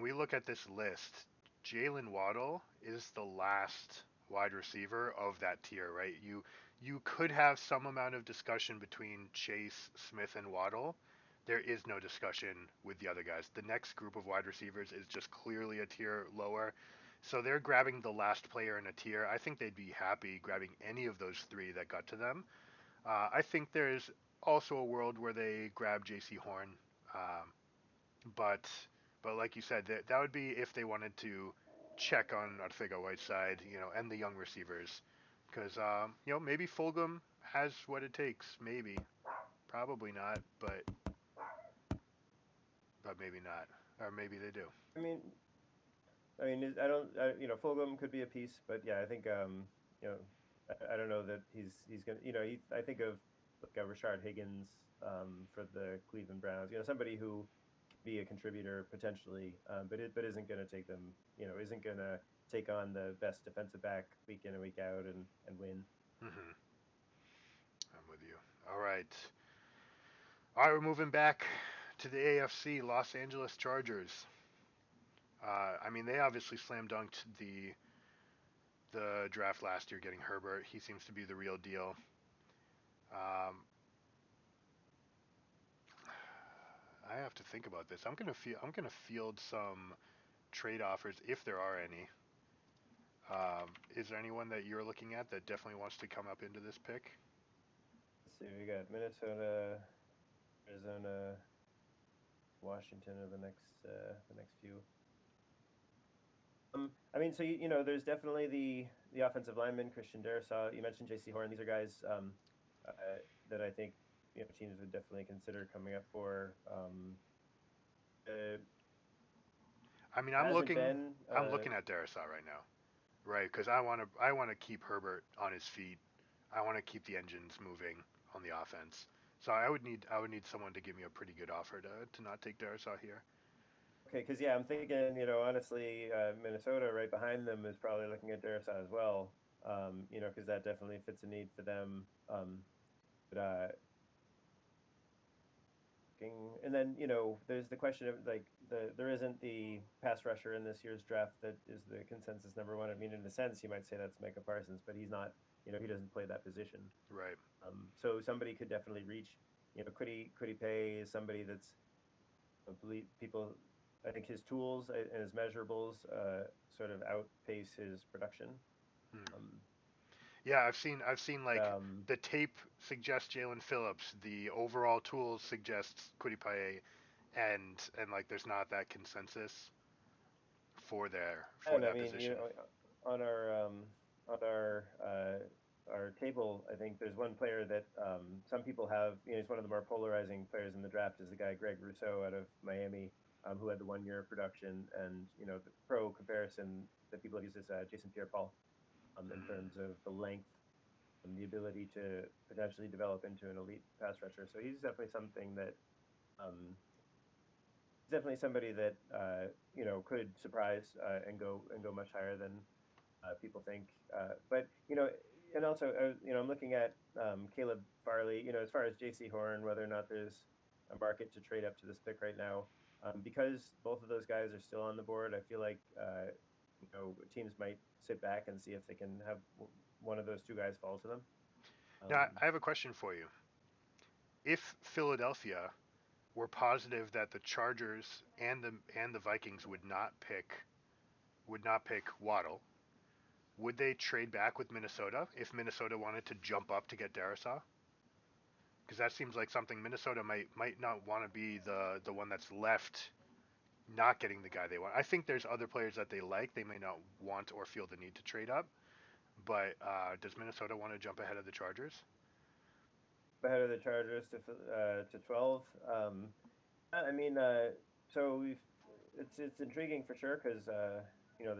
we look at this list, Jalen Waddle is the last wide receiver of that tier, right? You could have some amount of discussion between Chase, Smith, and Waddle. There is no discussion with the other guys. The next group of wide receivers is just clearly a tier lower. So they're grabbing the last player in a tier. I think they'd be happy grabbing any of those three that got to them. I think there's also a world where they grab J.C. Horn, but like you said, that would be if they wanted to check on Arcega-Whiteside, and the young receivers, because maybe Fulgham has what it takes. Maybe, probably not, but maybe not, or maybe they do. I mean, I don't, Fulgham could be a piece, but yeah, I think, I don't know that he's gonna, I think of like a Rashard Higgins for the Cleveland Browns, somebody who could be a contributor potentially, but isn't gonna take them, isn't gonna take on the best defensive back week in and week out and win. Hmm. I'm with you. All right. All right, we're moving back to the AFC, Los Angeles Chargers. I mean, they obviously slam dunked the draft last year, getting Herbert. He seems to be the real deal. Um, I have to think about this. I'm gonna field some trade offers if there are any. Is there anyone that you're looking at that definitely wants to come up into this pick? Let's see, we got Minnesota, Arizona, Washington are the next few. I mean, so there's definitely the offensive lineman Christian Darrisaw. You mentioned J.C. Horn. These are guys uh, that I think teams would definitely consider coming up for. Uh, I mean, hasn't been. I'm looking at Darrisaw right now, right? Because I want to keep Herbert on his feet. I want to keep the engines moving on the offense. So I would need someone to give me a pretty good offer to not take Darrisaw here. Okay, because yeah, I'm thinking, honestly, Minnesota right behind them is probably looking at Darrisaw as well. Because that definitely fits a need for them. But and then there's the question of like there isn't the pass rusher in this year's draft that is the consensus number one. I mean, in a sense, you might say that's Micah Parsons, but he's not. He doesn't play that position. Right. So somebody could definitely reach. Could he pay somebody that's I believe people. I think his tools and his measurables sort of outpace his production. Hmm. Um, Yeah, I've seen like um, the tape suggests Jalen Phillips, the overall tools suggests Kwity Paye, and like there's not that consensus for and I that mean, position. on our table, I think there's one player that some people have. He's one of the more polarizing players in the draft. Is the guy Greg Rousseau out of Miami, who had the 1 year of production, and the pro comparison that people use is Jason Pierre-Paul, in Mm. terms of the length and the ability to potentially develop into an elite pass rusher. So he's definitely something that um, definitely somebody that could surprise and go much higher than people think. But and also I'm looking at Caleb Farley. As far as J.C. Horn, whether or not there's a market to trade up to this pick right now, because both of those guys are still on the board. I feel like teams might sit back and see if they can have one of those two guys fall to them. Now, Um, I have a question for you. If Philadelphia were positive that the Chargers and the Vikings would not pick Waddle, would they trade back with Minnesota if Minnesota wanted to jump up to get Darisaw? Because that seems like something Minnesota might not want to be the one that's left not getting the guy they want. I think there's other players that they like. They may not want or feel the need to trade up. But does Minnesota want to jump ahead of the Chargers? Ahead of the Chargers to 12. I mean, so it's intriguing for sure because the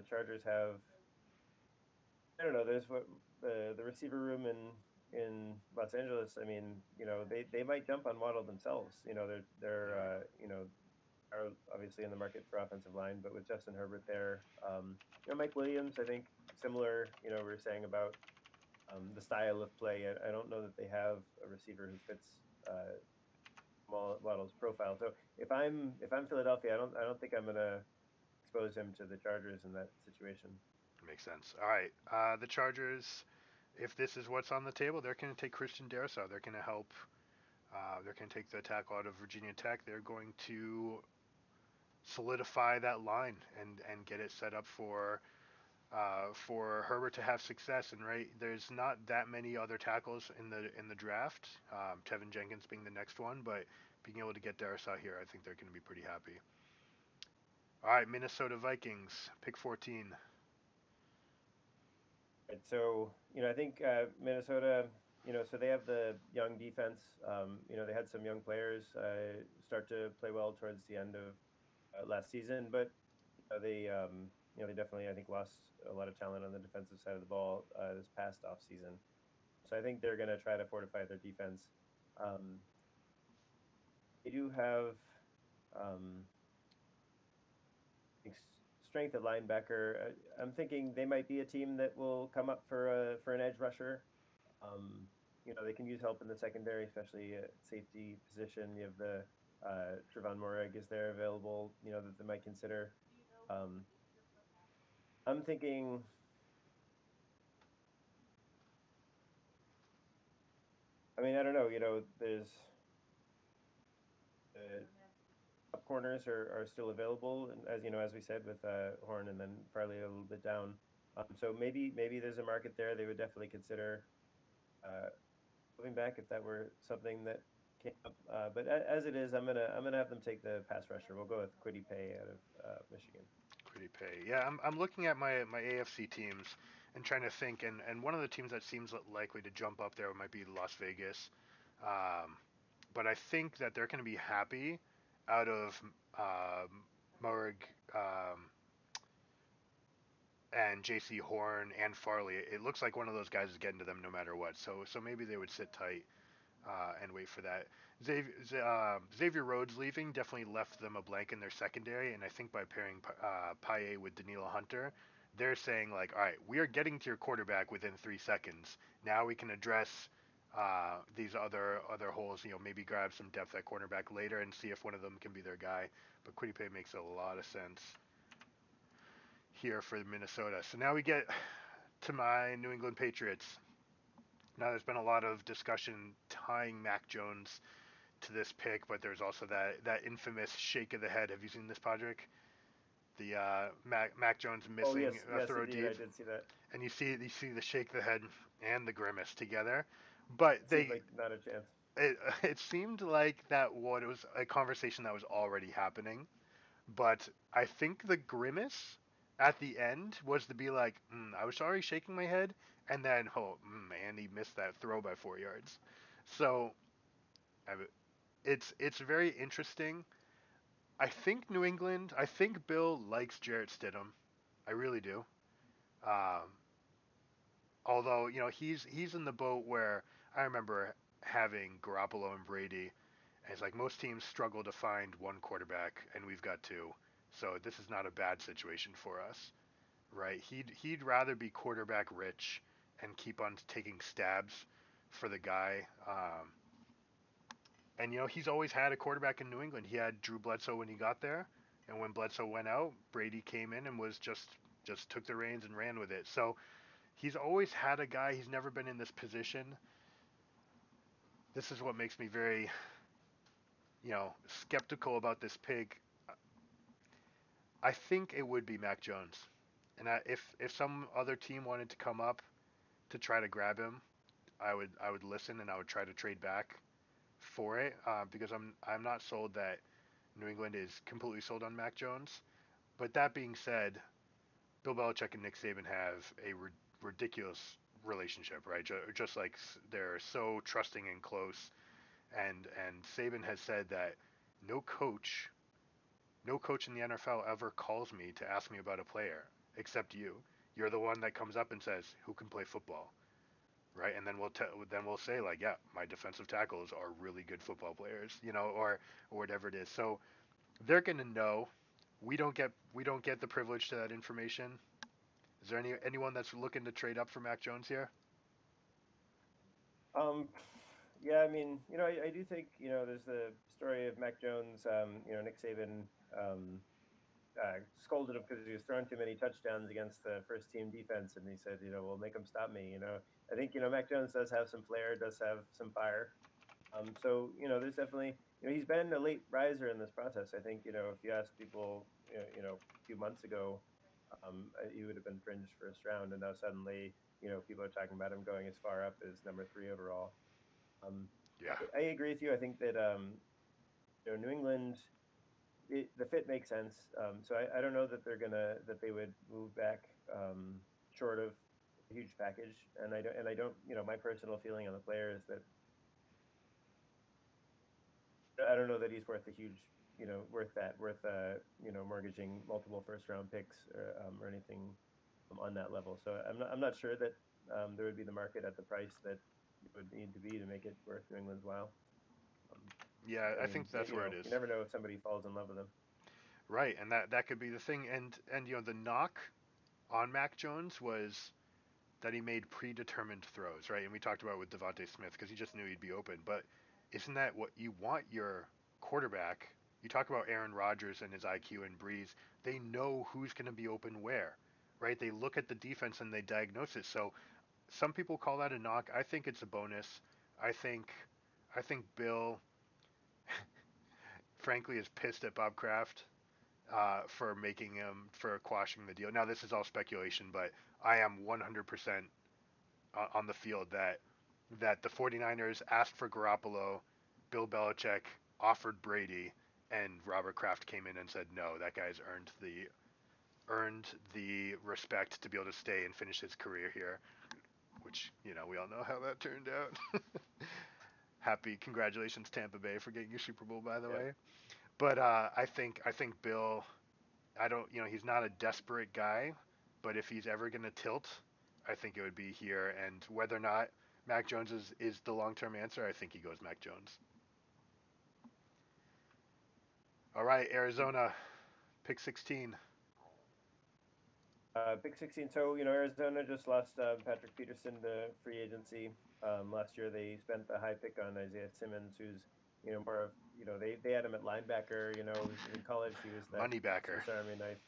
Chargers have I don't know. There's what the receiver room in Los Angeles. I mean, they might jump on Waddle themselves. They're Mm. are obviously in the market for offensive line, but with Justin Herbert there, Mike Williams, I think similar. We were saying about the style of play. I don't know that they have a receiver who fits Waddle's profile. So if I'm Philadelphia, I don't think I'm gonna expose him to the Chargers in that situation. Makes sense. All right. The Chargers, if this is what's on the table, they're going to take Christian Darrisaw. They're going to help. They're going to take the tackle out of Virginia Tech. They're going to solidify that line and get it set up for Herbert to have success. And right, there's not that many other tackles in the draft. Tevin Jenkins being the next one, but being able to get Darrisaw here, I think they're going to be pretty happy. All right, Minnesota Vikings, pick 14. And so, I think Minnesota, so they have the young defense. They had some young players start to play well towards the end of last season, but they definitely, I think, lost a lot of talent on the defensive side of the ball this past off season. So I think they're going to try to fortify their defense. Um, they do have um, strength at linebacker. I'm thinking they might be a team that will come up for an edge rusher. Um, they can use help in the secondary, especially at safety position. You have the Trevon Morig is there available. That they might consider. Um, I'm thinking. I mean, I don't know. There's top corners are still available, and as we said with Horn and then Farley a little bit down. So maybe there's a market there. They would definitely consider uh, moving back if that were something that came up. But as it is, I'm gonna have them take the pass rusher. We'll go with Quiddy Pay out of Michigan. Pretty pay. Yeah, I'm looking at my AFC teams and trying to think, and one of the teams that seems likely to jump up there might be Las Vegas. Um, but I think that they're going to be happy out of Murray and J.C. Horn and Farley. It looks like one of those guys is getting to them no matter what. So maybe they would sit tight and wait for that. Xavier Rhodes leaving definitely left them a blank in their secondary, and I think by pairing Paye with Danilo Hunter, they're saying like, all right, we are getting to your quarterback within 3 seconds. Now we can address these other holes. Maybe grab some depth at cornerback later and see if one of them can be their guy. But Quiddy Pay makes a lot of sense here for Minnesota. So now we get to my New England Patriots. Now there's been a lot of discussion tying Mac Jones to this pick, but there's also that infamous shake of the head. Have you seen this, Padraic? The Mac Jones Oh missing yes, a yes throw indeed, deep, I did see that. and you see the shake of the head and the grimace together. But It seemed like not a chance. it seemed like that what it was a conversation that was already happening. But I think the grimace at the end was to be like, I was already shaking my head, and then man, he missed that throw by 4 yards. So it's very interesting. I think New England. I think Bill likes Jarrett Stidham. I really do. Um, although he's in the boat where I remember having Garoppolo and Brady, and it's like most teams struggle to find one quarterback, and we've got two. So this is not a bad situation for us, right? He'd rather be quarterback rich and keep on taking stabs for the guy. And he's always had a quarterback in New England. He had Drew Bledsoe when he got there, and when Bledsoe went out, Brady came in and was just took the reins and ran with it. So he's always had a guy. He's never been in this position. This is what makes me very, skeptical about this pick. I think it would be Mac Jones, and if some other team wanted to come up to try to grab him, I would listen and I would try to trade back for it because I'm not sold that New England is completely sold on Mac Jones. But that being said, Bill Belichick and Nick Saban have a ridiculous relationship, right? Just like they're so trusting and close. And Saban has said that no coach, no coach in the NFL ever calls me to ask me about a player except you. You're the one that comes up and says who can play football, right? And then we'll say like, yeah, my defensive tackles are really good football players, or whatever it is. So they're gonna know. We don't get the privilege to that information. Is there anyone that's looking to trade up for Mac Jones here? Um, yeah, I mean, I do think there's the story of Mac Jones. Nick Saban scolded him because he was throwing too many touchdowns against the first team defense, and he said, "Well, make him stop me." I think Mac Jones does have some flair, does have some fire. So there's definitely he's been a late riser in this process. I think if you asked people a few months ago, he would have been fringe first round, and now suddenly people are talking about him going as far up as number 3 overall. Um, Yeah. I agree with you. I think that New England. the fit makes sense. So I don't know that they would move back short of a huge package, and I don't my personal feeling on the player is that I don't know that he's worth a huge mortgaging multiple first round picks or anything on that level. So I'm not sure that there would be the market at the price that it would need to be to make it worth New England's while. Um, Yeah, I I mean, think that's where it is. you never know if somebody falls in love with him. Right, and that could be the thing. And the knock on Mac Jones was that he made predetermined throws, right? And we talked about with Devontae Smith because he just knew he'd be open. But isn't that what you want your quarterback? You talk about Aaron Rodgers and his IQ and Breeze. They know who's going to be open where, right? They look at the defense and they diagnose it. So some people call that a knock. I think it's a bonus. I think I think Bill, frankly, is pissed at Bob Kraft for making him for quashing the deal. Now this is all speculation, but I am 100% on the field that the 49ers asked for Garoppolo, Bill Belichick offered Brady, and Robert Kraft came in and said no. That guy's earned the respect to be able to stay and finish his career here, which we all know how that turned out. Happy congratulations Tampa Bay for getting your Super Bowl, by the Yep. way. But I think Bill, I don't he's not a desperate guy, but if he's ever going to tilt, I think it would be here. And whether or not Mac Jones is the long-term answer, I think he goes Mac Jones. All right, Arizona, pick 16. Big 16. So Arizona just lost Patrick Peterson to free agency. Last year they spent the high pick on Isaiah Simmons, who's more of they had him at linebacker. In college he was that Moneybacker. Swiss Army knife.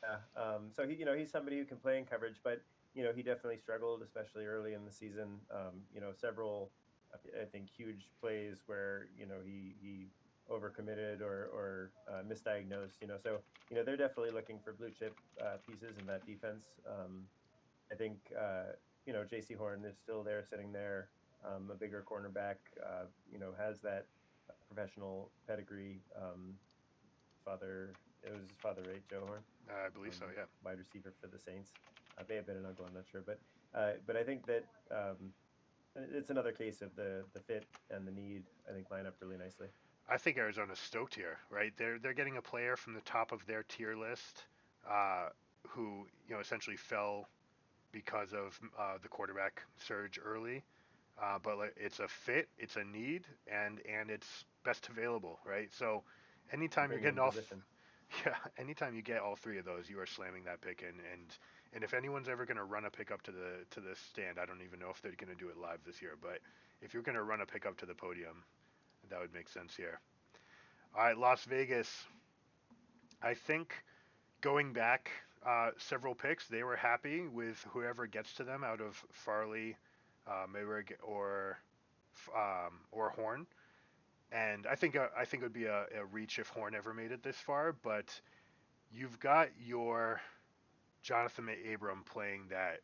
Yeah. So he's somebody who can play in coverage, but he definitely struggled, especially early in the season. Several I think huge plays where he overcommitted or misdiagnosed. So they're definitely looking for blue chip pieces in that defense. I think J.C. Horn is still there, sitting there, a bigger cornerback. Has that professional pedigree. Father, it was his father, right? Joe Horn, I believe so. Yeah. wide receiver for the Saints. May have been an uncle, I'm not sure, but I think that it's another case of the fit and the need. I think line up really nicely. I think Arizona's stoked here, right? They're getting a player from the top of their tier list, who essentially fell because of the quarterback surge early. But like, it's a fit, it's a need, and it's best available, right? So anytime you're Premium getting all, position. yeah, anytime you get all three of those, you are slamming that pick in. And if anyone's ever going to run a pick up to the stand, I don't even know if they're going to do it live this year, but if you're going to run a pick up to the podium, that would make sense here. All right, Las Vegas. I think going back several picks, they were happy with whoever gets to them out of Farley, Mayrig, or Horn. And I think it would be a reach if Horn ever made it this far. But you've got your Jonathan Abram playing that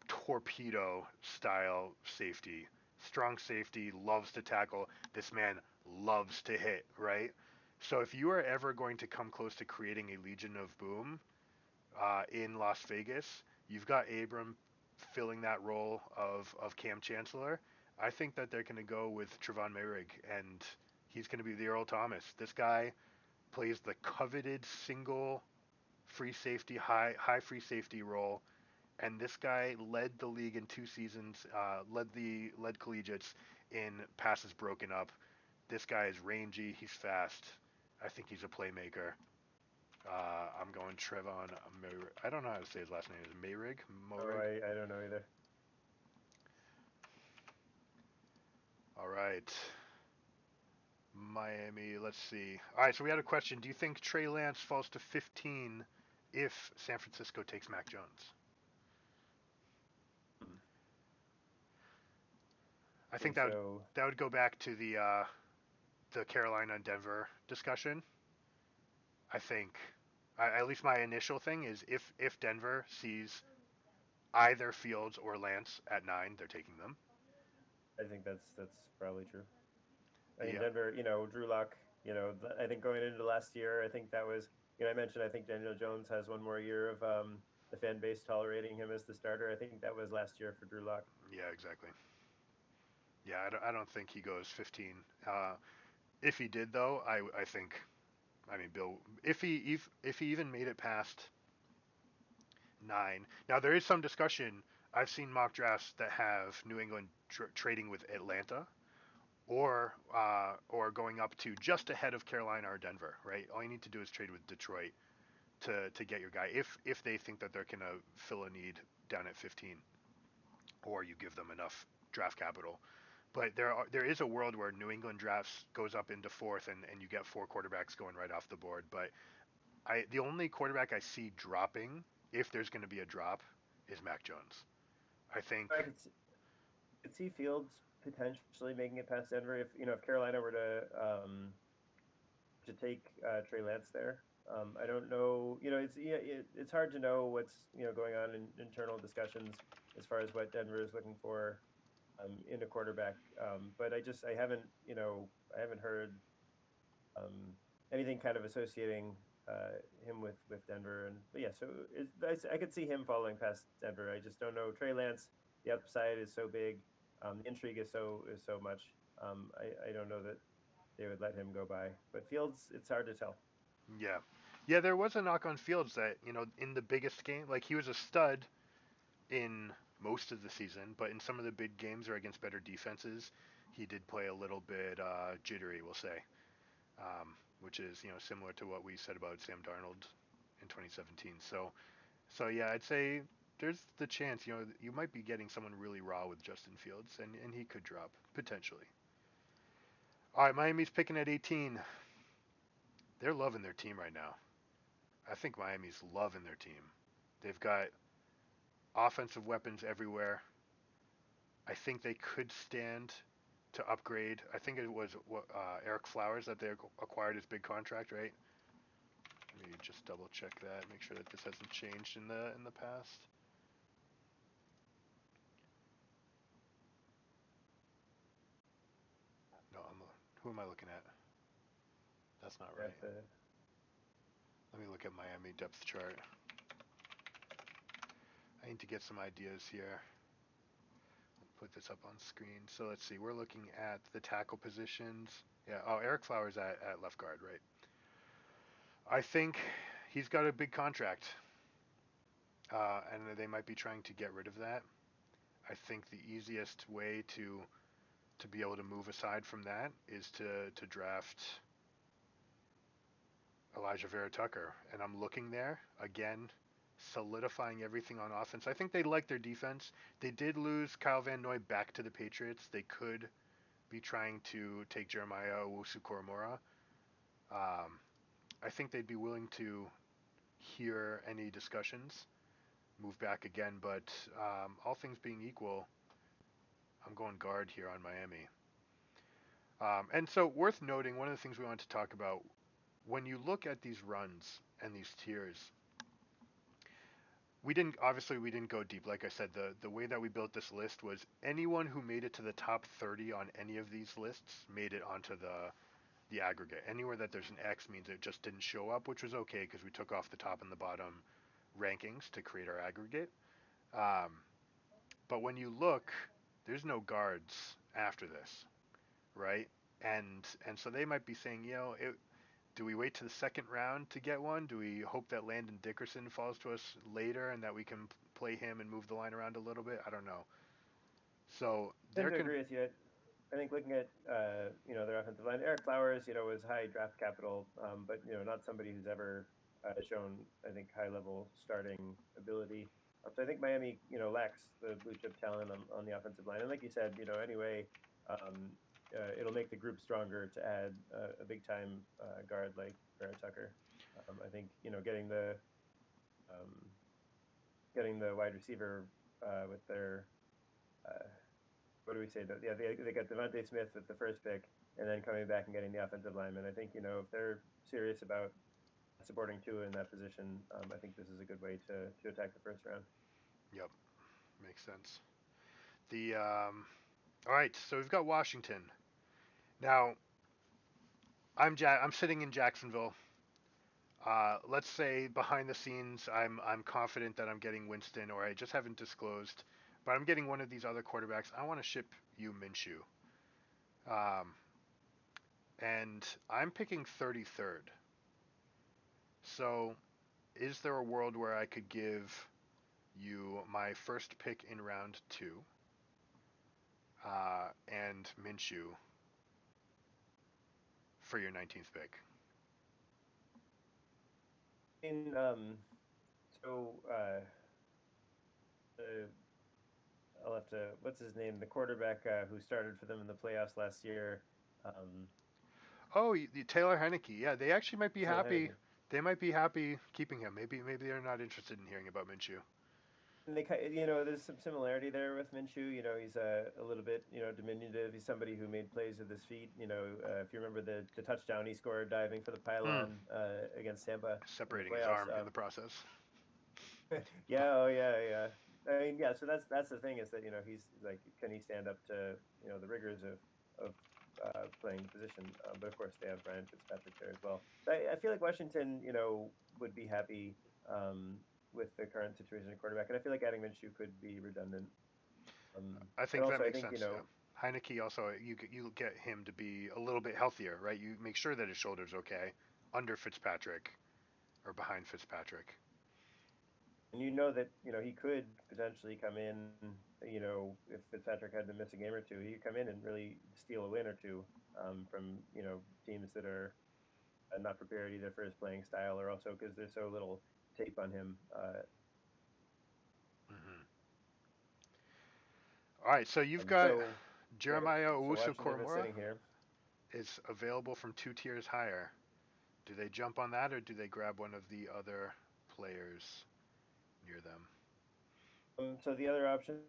torpedo style safety, strong safety, loves to tackle. This man loves to hit, right? So if you are ever going to come close to creating a Legion of Boom in Las Vegas, you've got Abram filling that role of Cam Chancellor. I think that they're going to go with Trevon Mayrig, and he's going to be the Earl Thomas. This guy plays the coveted single free safety, high free safety role, and this guy led the league in 2 seasons, led collegiates in passes broken up. This guy is rangy, he's fast. I think he's a playmaker. I'm going Trevon. I don't know how to say his last name. Is it Mayrig? Oh, Morig? I don't know either. All right. Miami. Let's see. All right. So we had a question. Do you think Trey Lance falls to 15 if San Francisco takes Mac Jones? Hmm. I I think think so. that would go back to the Carolina and Denver discussion. I think at least my initial thing is if Denver sees either Fields or Lance at 9, they're taking them. I think that's probably true. I mean, Yeah. Denver, Drew Lock. I think going into last year, I think that was, I mentioned I think Daniel Jones has one more year of the fan base tolerating him as the starter. I think that was last year for Drew Lock. Yeah, exactly. Yeah, I don't think he goes 15. If he did, though, I think, I mean, Bill, if he even made it past 9. Now there is some discussion. I've seen mock drafts that have New England trading with Atlanta, or going up to just ahead of Carolina or Denver. Right. All you need to do is trade with Detroit to get your guy if they think that they're gonna fill a need down at 15, or you give them enough draft capital. But there is a world where New England drafts goes up into fourth, and you get 4 quarterbacks going right off the board. But the only quarterback I see dropping, if there's going to be a drop, is Mac Jones. I think. I could see Fields potentially making it past Denver if Carolina were to take Trey Lance there. I don't know. It's hard to know what's going on in internal discussions as far as what Denver is looking for in a quarterback. But I haven't heard um, anything kind of associating him with Denver. But yeah, so I could see him falling past Denver. I just don't know. Trey Lance, the upside is so big. The intrigue is so much. I don't know that they would let him go by. But Fields, it's hard to tell. Yeah, yeah. There was a knock on Fields that in the biggest game, like he was a stud in most of the season, but in some of the big games or against better defenses, he did play a little bit jittery, we'll say, which is similar to what we said about Sam Darnold in 2017. So yeah, I'd say there's the chance you might be getting someone really raw with Justin Fields, and he could drop potentially. All right, Miami's picking at 18. They're loving their team right now. I think Miami's loving their team. They've got offensive weapons everywhere. I think they could stand to upgrade. I think it was Eric Flowers that they acquired his big contract, right? Let me just double check that, make sure that this hasn't changed in the past. No, who am I looking at? That's not right. Let me look at Miami depth chart. I need to get some ideas here. I'll put this up on screen. So let's see. We're looking at the tackle positions. Yeah. Oh, Eric Flowers at left guard, right? I think he's got a big contract, and they might be trying to get rid of that. I think the easiest way to be able to move aside from that is to draft Elijah Vera Tucker, and I'm looking there again, solidifying everything on offense. I think they like their defense. They did lose Kyle Van Noy back to the Patriots. They could be trying to take Jeremiah Owusu-Koramoah. I think they'd be willing to hear any discussions, move back again, but all things being equal, I'm going guard here on Miami. And so worth noting, one of the things we want to talk about, when you look at these runs and these tiers, we didn't go deep. Like I said, the way that we built this list was anyone who made it to the top 30 on any of these lists made it onto the aggregate. Anywhere that there's an X means it just didn't show up, which was okay because we took off the top and the bottom rankings to create our aggregate. But when you look, there's no guards after this, right? And so they might be saying, do we wait to the second round to get one? Do we hope that Landon Dickerson falls to us later and that we can play him and move the line around a little bit? I don't know. So I tend to agree with you. I think looking at their offensive line, Eric Flowers, was high draft capital, but not somebody who's ever shown, I think, high level starting ability. So I think Miami lacks the blue chip talent on the offensive line, and like you said, anyway, it'll make the group stronger to add a big time guard like Vera Tucker. I think um, getting the wide receiver with their what do we say? Yeah, they got Devontae Smith with the first pick, and then coming back and getting the offensive lineman. I think if they're serious about supporting Tua in that position, I think this is a good way to attack the first round. Yep, makes sense. All right, so we've got Washington now. I'm sitting in Jacksonville. Let's say behind the scenes, I'm confident that I'm getting Winston, or I just haven't disclosed, but I'm getting one of these other quarterbacks. I want to ship you Minshew, um, and I'm picking 33rd. So, is there a world where I could give you my first pick in round two, and Minshew for your 19th pick? And so uh, I'll have to. What's his name? The quarterback who started for them in the playoffs last year. Um, Oh, Taylor Heineke. Yeah, they actually might be Taylor happy. Heineke. They might be happy keeping him. Maybe they're not interested in hearing about Minshew. And there's some similarity there with Minshew. He's a little bit, diminutive. He's somebody who made plays with his feet. If you remember the touchdown he scored diving for the Hmm. pylon against Tampa in the Separating his playoffs. arm in the process. Yeah, oh yeah, yeah. I mean, yeah. So that's the thing is that he's like, can he stand up to the rigors of playing the position? But of course, they have Ryan Fitzpatrick there as well. So I feel like Washington, would be happy with the current situation at quarterback, and I feel like adding Minshew could be redundant. I And think that also, I makes think sense. Yeah. Heineke also you get him to be a little bit healthier, right? You make sure that his shoulder's okay under Fitzpatrick or behind Fitzpatrick. and that he could potentially come in. If Fitzpatrick had to miss a game or two, he could come in and really steal a win or two from teams that are not prepared either for his playing style or also because there's so little tape on him. Hmm. All right, so you've Um, got so right, Jeremiah so Washington is Owusu-Koramoah sitting here. is available from 2 tiers higher. Do they jump on that, or do they grab one of the other players near them? So the other options,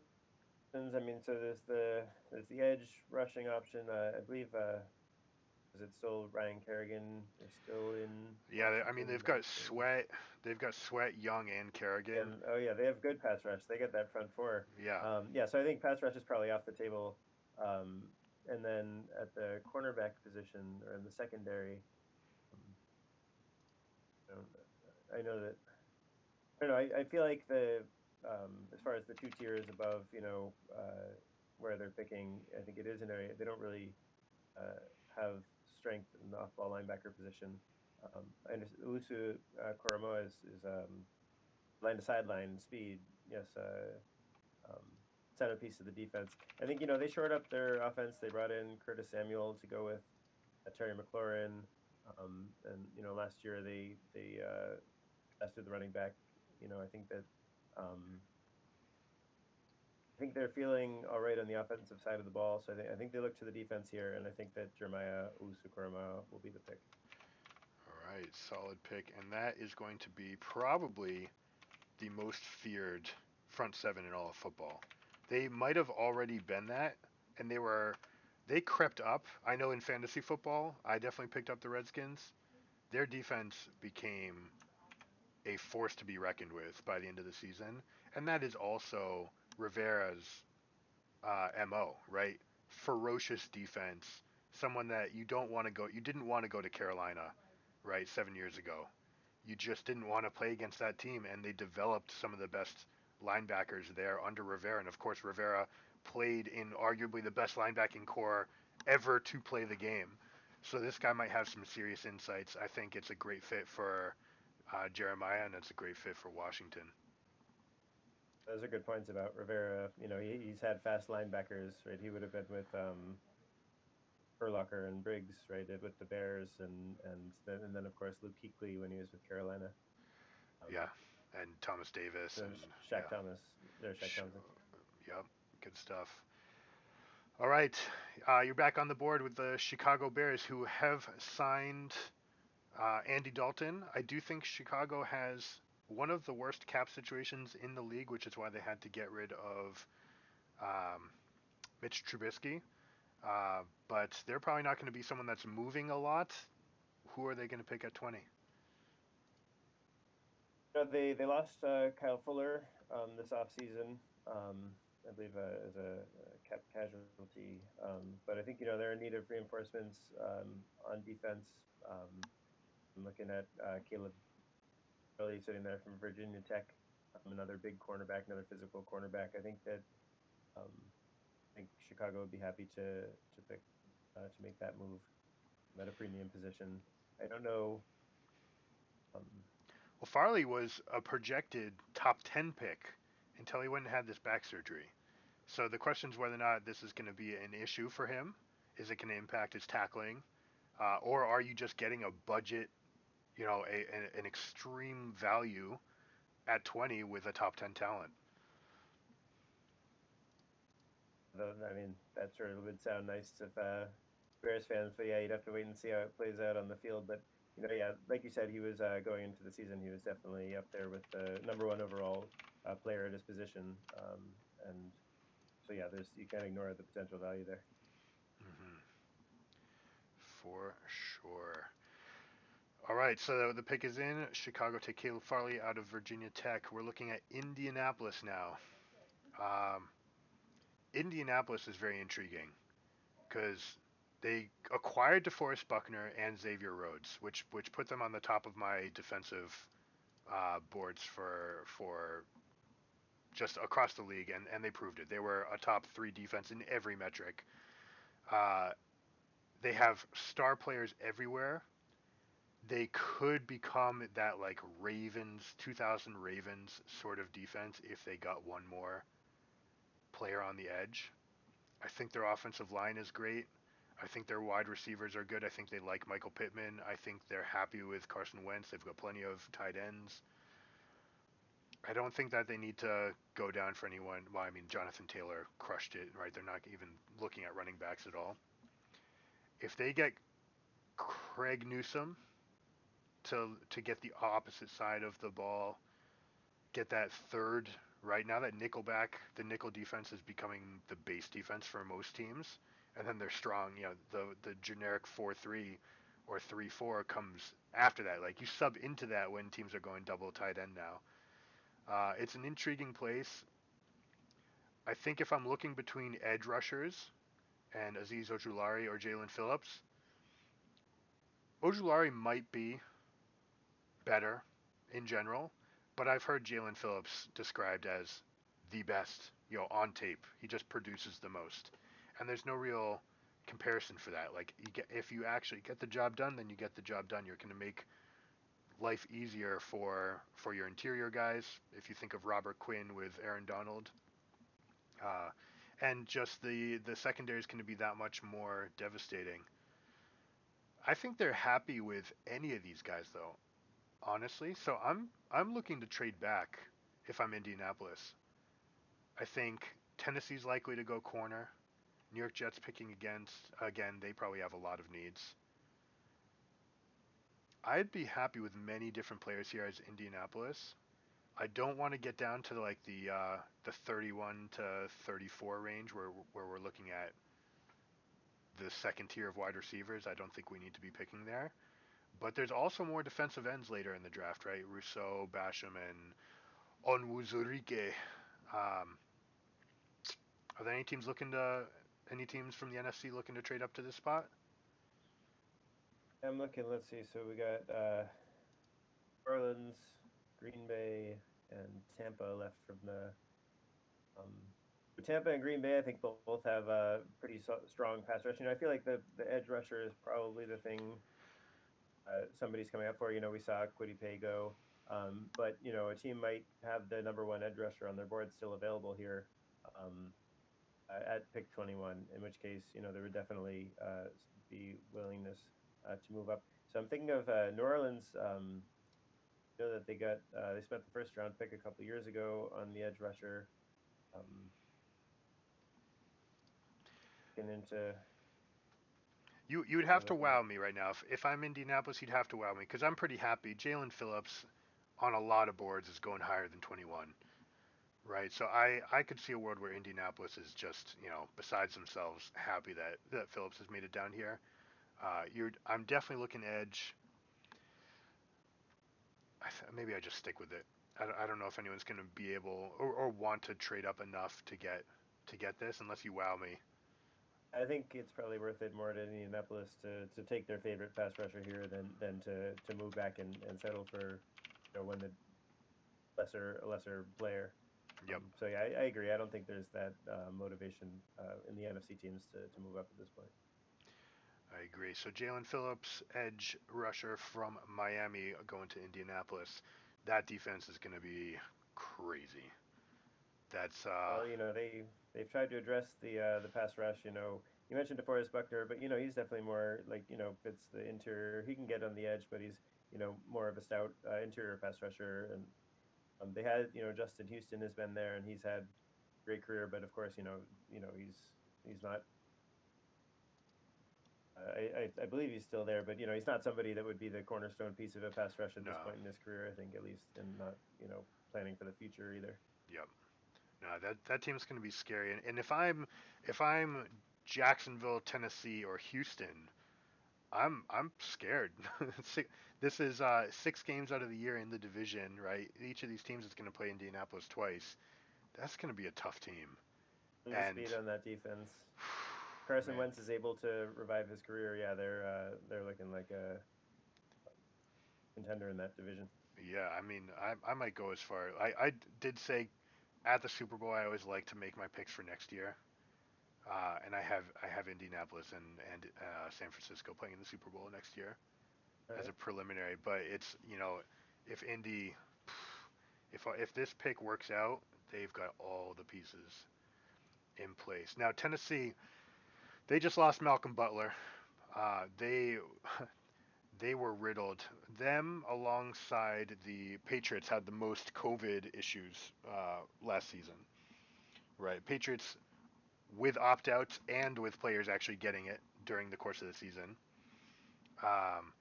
I mean, so there's the edge rushing option. I believe is it still Ryan Kerrigan? They're still in Yeah, I mean Washington. they've got Sweat, Young, and Kerrigan. And oh yeah, they have good pass rush. They get that front four. Yeah. Yeah, so I think pass rush is probably off the table. Um, and then at the cornerback position or in the secondary, um, I know that I don't know. I feel like as far as the two tiers above, where they're picking, I think it is an area they don't really have strength in the off-ball linebacker position. I understand Usu Koromoa is line to sideline speed. Yes, um, centerpiece of the defense. I think they shored up their offense. They brought in Curtis Samuel to go with Terry McLaurin, and last year they tested the running back. I think that um, I think they're feeling all right on the offensive side of the ball. So I think they look to the defense here, and I think that Jeremiah Usukurama will be the pick. All right, solid pick, and that is going to be probably the most feared front seven in all of football. They might have already been that, and they crept up. I know in fantasy football, I definitely picked up the Redskins. Their defense became a force to be reckoned with by the end of the season, and that is also Rivera's mo, right? Ferocious defense, someone that you didn't want to go to Carolina, right? 7 years ago, you just didn't want to play against that team, and they developed some of the best linebackers there under Rivera, and of course Rivera played in arguably the best linebacking core ever to play the game. So this guy might have some serious insights. I think it's a great fit for Jeremiah, and it's a great fit for Washington. Those are good points about Rivera. He's had fast linebackers, right? He would have been with Urlacher and Briggs, right? With the Bears, and then of course Luke Kuechly when he was with Carolina. Um, Yeah, and Thomas Davis, so and Shaq yeah, Thomas, there's Shaq Sh- Thompson. yep, good stuff. All right, you're back on the board with the Chicago Bears, who have signed Andy Dalton. I do think Chicago has one of the worst cap situations in the league, which is why they had to get rid of um, Mitch Trubisky. But they're probably not going to be someone that's moving a lot. Who are they going to pick at 20? They lost Kyle Fuller this offseason. I believe, as a cap casualty. But I think they're in need of reinforcements on defense. I'm looking at Caleb Early sitting there from Virginia Tech, another big cornerback, another physical cornerback. I think that I think Chicago would be happy to pick to make that move at a premium position. I don't know. Um, Well, Farley was a projected top 10 pick until he went and had this back surgery. So the question is whether or not this is going to be an issue for him. Is it going to impact his tackling? Or are you just getting a budget, an extreme value at 20 with a top 10 talent? I mean, that sure would sound nice if Bears fans, but yeah, you'd have to wait and see how it plays out on the field. But yeah, like you said, he was going into the season, he was definitely up there with the number one overall player at his position, and so yeah, you can't ignore the potential value there. Mm-hmm. For sure. All right, so the pick is in. Chicago take Caleb Farley out of Virginia Tech. We're looking at Indianapolis now. Um, Indianapolis is very intriguing because they acquired DeForest Buckner and Xavier Rhodes, which put them on the top of my defensive boards for just across the league, and they proved it. They were a top 3 defense in every metric. Uh, they have star players everywhere. They could become that like Ravens 2000 Ravens sort of defense if they got one more player on the edge. I think their offensive line is great. I think their wide receivers are good. I think they like Michael Pittman. I think they're happy with Carson Wentz. They've got plenty of tight ends. I don't think that they need to go down for anyone. Well, I mean, Jonathan Taylor crushed it, right? They're not even looking at running backs at all. If they get Craig Newsome to get the opposite side of the ball, get that third, right now that the nickel defense is becoming the base defense for most teams, and then they're strong. The generic 4-3 or 3-4 comes after that. Like you sub into that when teams are going double tight end now. It's an intriguing place. I think if I'm looking between edge rushers and Azeez Ojulari or Jalen Phillips, Ojulari might be better in general, but I've heard Jalen Phillips described as the best, on tape. He just produces the most. And there's no real comparison for that. Like if you actually get the job done, then you get the job done. You're going to make life easier for your interior guys. If you think of Robert Quinn with Aaron Donald, and just the secondary is going to be that much more devastating. I think they're happy with any of these guys though, honestly. So I'm looking to trade back if I'm Indianapolis. I think Tennessee's likely to go corner. New York Jets picking again, they probably have a lot of needs. I'd be happy with many different players here as Indianapolis. I don't want to get down to like the 31 to 34 range where we're looking at the second tier of wide receivers. I don't think we need to be picking there. But there's also more defensive ends later in the draft, right? Rousseau, Basham, and Onwuzurike. Are there any teams from the NFC looking to trade up to this spot? I'm looking. Let's see. So we got Orleans, Green Bay, and Tampa left from the. Tampa and Green Bay, I think both have a pretty strong pass rush. I feel like the edge rusher is probably the thing somebody's coming up for. We saw Kwity Paye go, but a team might have the number one edge rusher on their board still available here at pick 21. In which case, there would definitely be willingness to move up. So I'm thinking of New Orleans. That they spent the first round pick a couple of years ago on the edge rusher. Getting into You would have to wow me right now. If I'm Indianapolis, you'd have to wow me because I'm pretty happy. Jalen Phillips on a lot of boards is going higher than 21, right? So I could see a world where Indianapolis is just, besides themselves, happy that Phillips has made it down here. I'm definitely looking edge. Maybe I just stick with it. I don't know if anyone's going to be able or want to trade up enough to get this unless you wow me. I think it's probably worth it more to Indianapolis to take their favorite pass rusher here than to move back and settle for one that lesser player. Yep, So yeah, I agree. I don't think there's that motivation in the NFC teams to move up at this point. I agree. So Jalen Phillips, edge rusher from Miami, going to Indianapolis. That defense is going to be crazy. That's Well, they've tried to address the pass rush. You mentioned DeForest Buckner, but he's definitely more like fits the interior. He can get on the edge, but he's more of a stout interior pass rusher. And they had Justin Houston has been there, and he's had a great career. But of course, he's not. I believe he's still there, but he's not somebody that would be the cornerstone piece of a pass rush at no. this point in his career. I think at least, and not planning for the future either. Yep. No, that team's going to be scary. And if I'm Jacksonville, Tennessee, or Houston, I'm scared. This is 6 games out of the year in the division, right? Each of these teams is going to play Indianapolis twice. That's going to be a tough team. There's the And speed on that defense. Carson man, Wentz is able to revive his career. Yeah, they're looking like a contender in that division. yeah, I mean, I might go as far. I did say at the Super Bowl I always like to make my picks for next year. And I have Indianapolis and San Francisco playing in the Super Bowl next year All as right. a preliminary. But it's if Indy, if this pick works out, they've got all the pieces in place. Now Tennessee, they just lost Malcolm Butler. They they were riddled. Them alongside the Patriots had the most COVID issues last season. Right, Patriots with opt-outs and with players actually getting it during the course of the season. Um,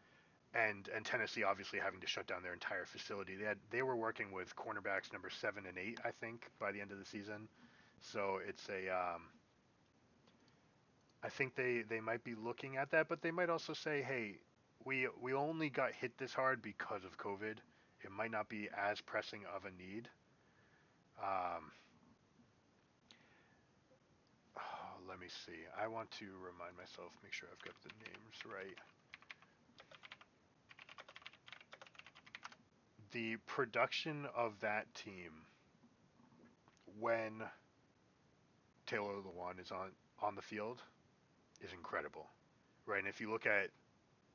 and Tennessee obviously having to shut down their entire facility. They were working with cornerbacks number 7 and 8, I think, by the end of the season. So it's a I think they might be looking at that, but they might also say, hey, we only got hit this hard because of COVID. It might not be as pressing of a need. Um, let me see. I want to remind myself, make sure I've got the names right. The production of that team when Taylor Lewan is on the field is incredible, right? And if you look at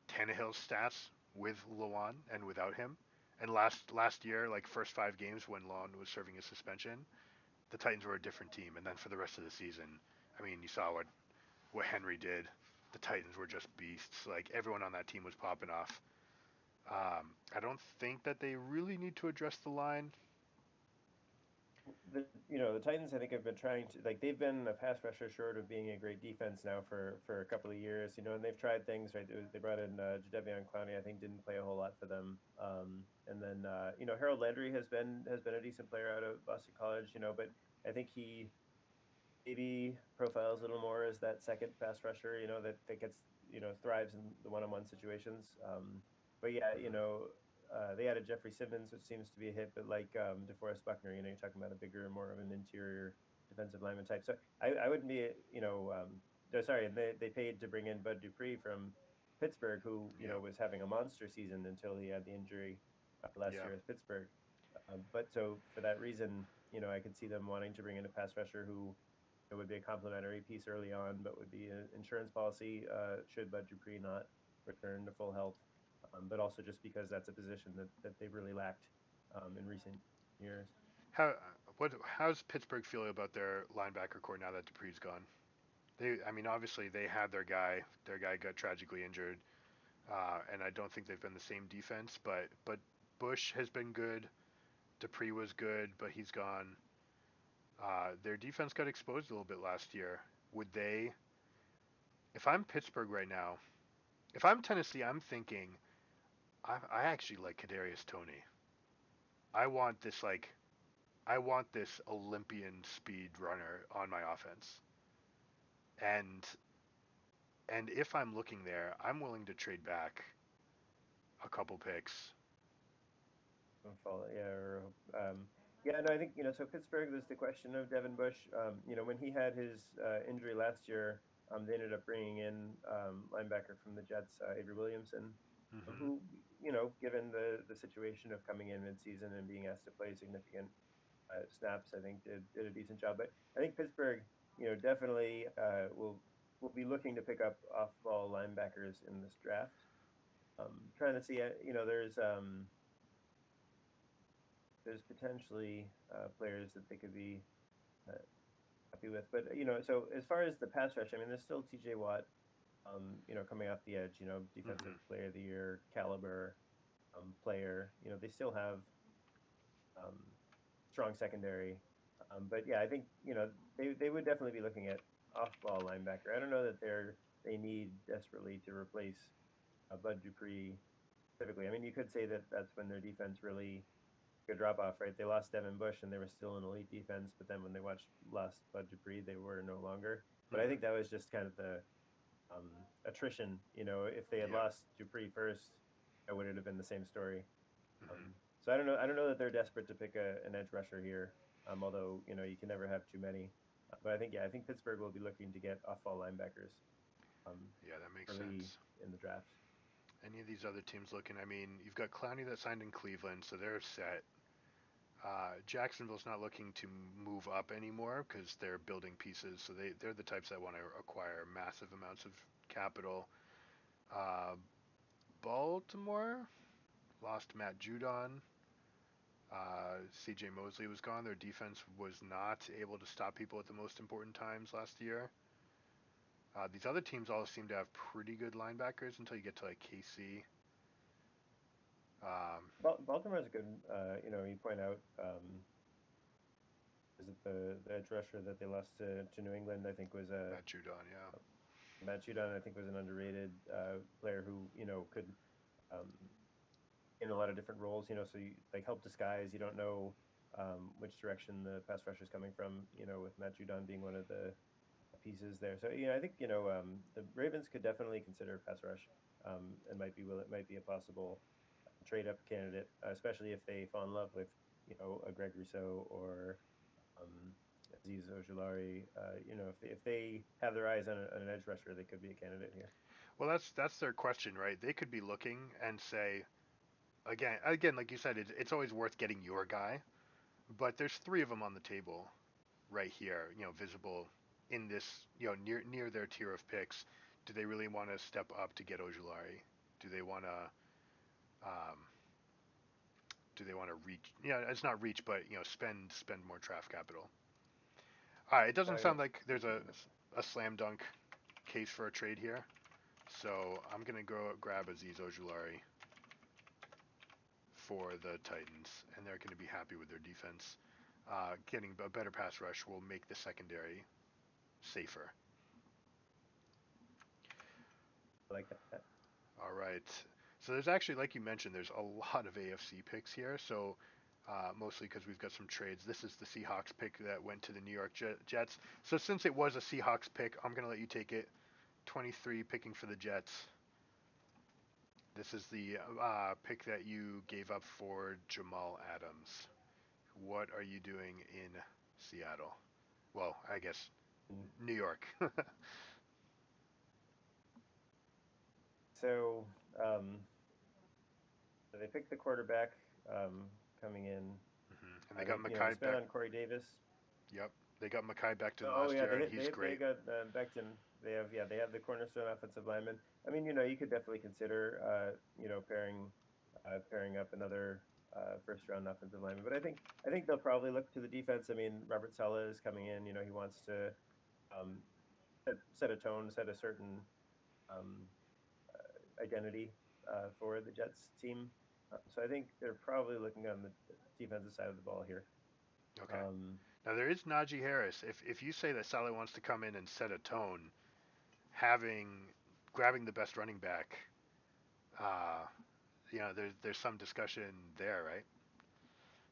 Tannehill's stats with Lewan and without him, and last year, like first 5 games when Lewan was serving his suspension, the Titans were a different team. And then for the rest of the season, I mean, you saw what Henry did. The Titans were just beasts. Like everyone on that team was popping off. I don't think that they really need to address the line. The Titans, I think, have been trying to like they've been a pass rusher short of being a great defense now for a couple of years. And they've tried things right. They brought in Jadeveon Clowney. I think didn't play a whole lot for them. And then Harold Landry has been a decent player out of Boston College. But I think he maybe profiles a little more as that second pass rusher. That gets thrives in the one-on-one situations. But yeah, they added Jeffrey Simmons, which seems to be a hit. But like DeForest Buckner, you're talking about a bigger, more of an interior defensive lineman type. So I wouldn't be, sorry, they paid to bring in Bud Dupree from Pittsburgh, who Yep. was having a monster season until he had the injury last Yeah. year with Pittsburgh. But so for that reason, I could see them wanting to bring in a pass rusher who it would be a complimentary piece early on, but would be an insurance policy should Bud Dupree not return to full health. But also just because that's a position that they've really lacked in recent years. How how's Pittsburgh feeling about their linebacker core now that Dupree's gone? I mean, obviously they had their guy. Their guy got tragically injured, and I don't think they've been the same defense. But Bush has been good. Dupree was good, but he's gone. Their defense got exposed a little bit last year. Would they? If I'm Pittsburgh right now, if I'm Tennessee, I'm thinking I actually like Kadarius Toney. I want this like I want this Olympian speed runner on my offense. And if I'm looking there, I'm willing to trade back a couple picks fall. Yeah, yeah. No, I think so Pittsburgh. There's the question of Devin Bush. When he had his injury last year, they ended up bringing in linebacker from the Jets, Avery Williamson, Hmm. who given the situation of coming in midseason and being asked to play significant snaps, I think did a decent job. But I think Pittsburgh, definitely will be looking to pick up off-ball linebackers in this draft. Trying to see, there's potentially players that they could be uh, happy with. But so as far as the pass rush, I mean, there's still T.J. Watt, coming off the edge. Defensive Hmm. Player of the Year caliber player. They still have um, strong secondary. But yeah, I think they would definitely be looking at off-ball linebacker. I don't know that they need desperately to replace Bud Dupree specifically. I mean, you could say that that's when their defense really a drop off, right? They lost Devin Bush and they were still an elite defense, but then when they lost Bud Dupree, they were no longer. But I Hmm. think that was just kind of the attrition. If they had Yeah. lost Dupree first, it would have been the same story. Hmm. So I don't know. I don't know that they're desperate to pick an edge rusher here. Although you can never have too many. But I think Pittsburgh will be looking to get off-ball linebackers um, Yeah, that makes early sense. in the draft. Any of these other teams looking? I mean, you've got Clowney that signed in Cleveland, so they're set. Jacksonville's not looking to move up anymore because they're building pieces, so they're the types that want to acquire massive amounts of capital. Uh, Baltimore lost Matt Judon. C.J. Mosley was gone. Their defense was not able to stop people at the most important times last year. These other teams all seem to have pretty good linebackers until you get to like KC. Um, Baltimore's a good. You point out. Is it the edge rusher that they lost to New England? I think was a Matt Judon, yeah. Matt Judon. I think was an underrated player who could um, in a lot of different roles. So you like help disguise. You don't know which direction the pass rusher is coming from. With Matt Judon being one of the pieces there. So I think the Ravens could definitely consider pass rush. And it might be a possible trade up candidate, especially if they fall in love with a Greg Rousseau or um, Aziz Ojulari. If they have their eyes on an edge rusher, they could be a candidate here. Well, that's their question, right? They could be looking and say again, like you said, it's always worth getting your guy, but there's three of them on the table right here, visible in this, near their tier of picks. Do they really want to step up to get Ojulari? Do they want to um, do they want to reach? Yeah, it's not reach, but spend more draft capital. All right, it doesn't Uh, sound like there's a slam dunk case for a trade here, so I'm gonna go grab Aziz Ojulari for the Titans, and they're going to be happy with their defense. Getting a better pass rush will make the secondary safer. I like that. All right. So there's actually, like you mentioned, there's a lot of AFC picks here. So mostly because we've got some trades. This is the Seahawks pick that went to the New York Jets. So since it was a Seahawks pick, I'm going to let you take it. 23 picking for the Jets. This is the pick that you gave up for Jamal Adams. What are you doing in Seattle? Well, I guess Mm. New York. So um, they picked the quarterback coming in. And they got They Mackay spent back. on Corey Davis. Yep, they got Mackay Becton Oh last yeah, year, and he's they great. got Becton. They have the cornerstone offensive lineman. I mean, you could definitely consider pairing up another first round offensive lineman. But I think they'll probably look to the defense. I mean, Robert Saleh is coming in. He wants to um, set a tone, set a certain um, identity for the Jets team. So I think they're probably looking on the defensive side of the ball here. Okay. Um, Now there is Najee Harris. If you say that Saleh wants to come in and set a tone, having grabbing the best running back, uh, there's some discussion there, right?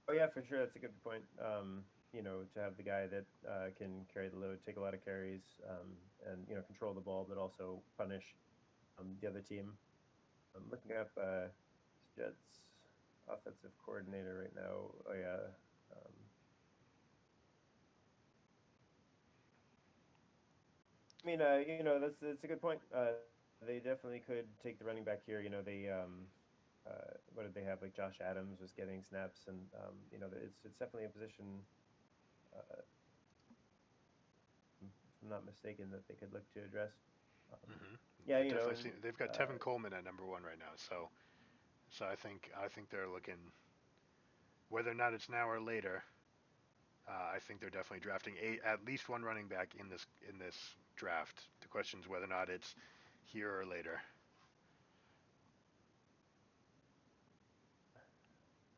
Oh yeah, for sure. That's a good point. To have the guy that can carry the load, take a lot of carries, and control the ball, but also punish the other team. I'm looking up Jets. offensive coordinator right now. Oh yeah. I mean, that's a good point. They definitely could take the running back here. They what did they have? Like Josh Adams was getting snaps, and it's definitely a position, if I'm not mistaken, that they could look to address. Um, Hmm. yeah, I definitely see they've got uh, Tevin Coleman at number one right now. So I think they're looking, whether or not it's now or later. I think they're definitely drafting at least one running back in this draft. The question is whether or not it's here or later.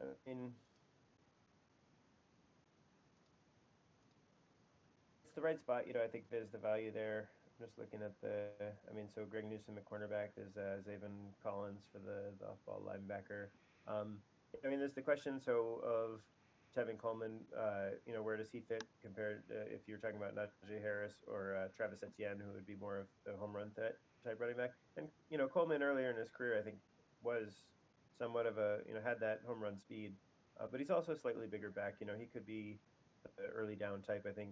I mean, it's the right spot. I think there's the value there. I'm just looking at so Greg Newsome at cornerback, there's Zaven Collins for the off-ball linebacker. There's the question of Tevin Coleman. Where does he fit compared if you're talking about Najee Harris or Travis Etienne, who would be more of the home run type running back? And Coleman earlier in his career, I think, was somewhat of had that home run speed, but he's also a slightly bigger back. He could be early down type. I think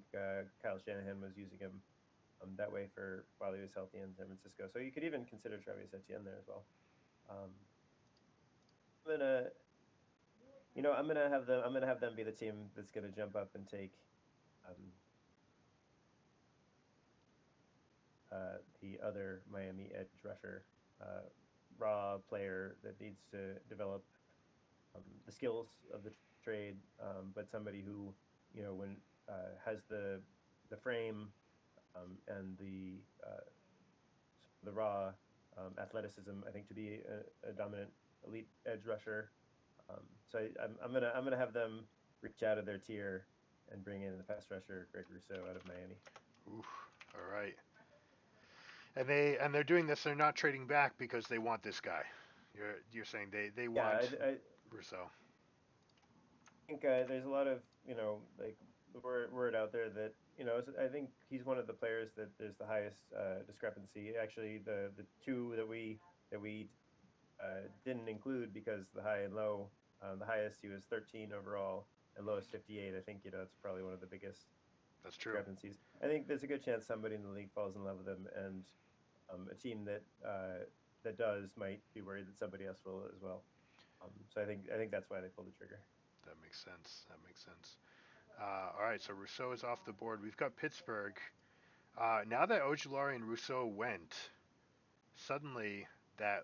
Kyle Shanahan was using him that way for while he was healthy in San Francisco. So you could even consider Travis Etienne there as well. Um, I'm gonna, I'm gonna have them be the team that's gonna jump up and take um, the other Miami edge rusher, raw player that needs to develop the skills of the trade, but somebody who when has the frame and the raw athleticism, I think, to be a dominant elite edge rusher. I'm gonna have them reach out of their tier and bring in the pass rusher Greg Rousseau out of Miami. Oof. All right. And they're doing this. They're not trading back because they want this guy. You're saying they Yeah, want I Rousseau. think there's a lot of like the word out there that I think he's one of the players that there's the highest discrepancy. Actually, the two that we didn't include because the high and low. The highest he was 13 overall, and lowest 58. I think that's probably one of the biggest That's true. discrepancies. I think there's a good chance somebody in the league falls in love with him, and a team that does might be worried that somebody else will as well. So I think that's why they pulled the trigger. That makes sense. That makes sense. All right, so Rousseau is off the board. We've got Pittsburgh. Now that Ojulari and Rousseau went, suddenly that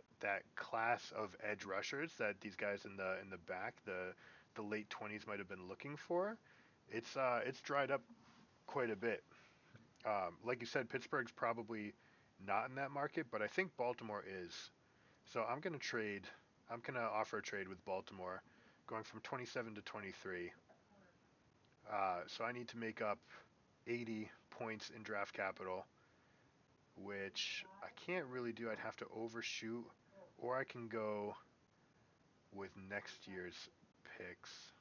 class of edge rushers that these guys in the back, the late 20s might have been looking for, it's dried up quite a bit. Like you said, Pittsburgh's probably not in that market, but I think Baltimore is. So I'm gonna trade. I'm gonna offer a trade with Baltimore, going from 27 to 23. So I need to make up 80 points in draft capital, which I can't really do. I'd have to overshoot, or I can go with next year's picks.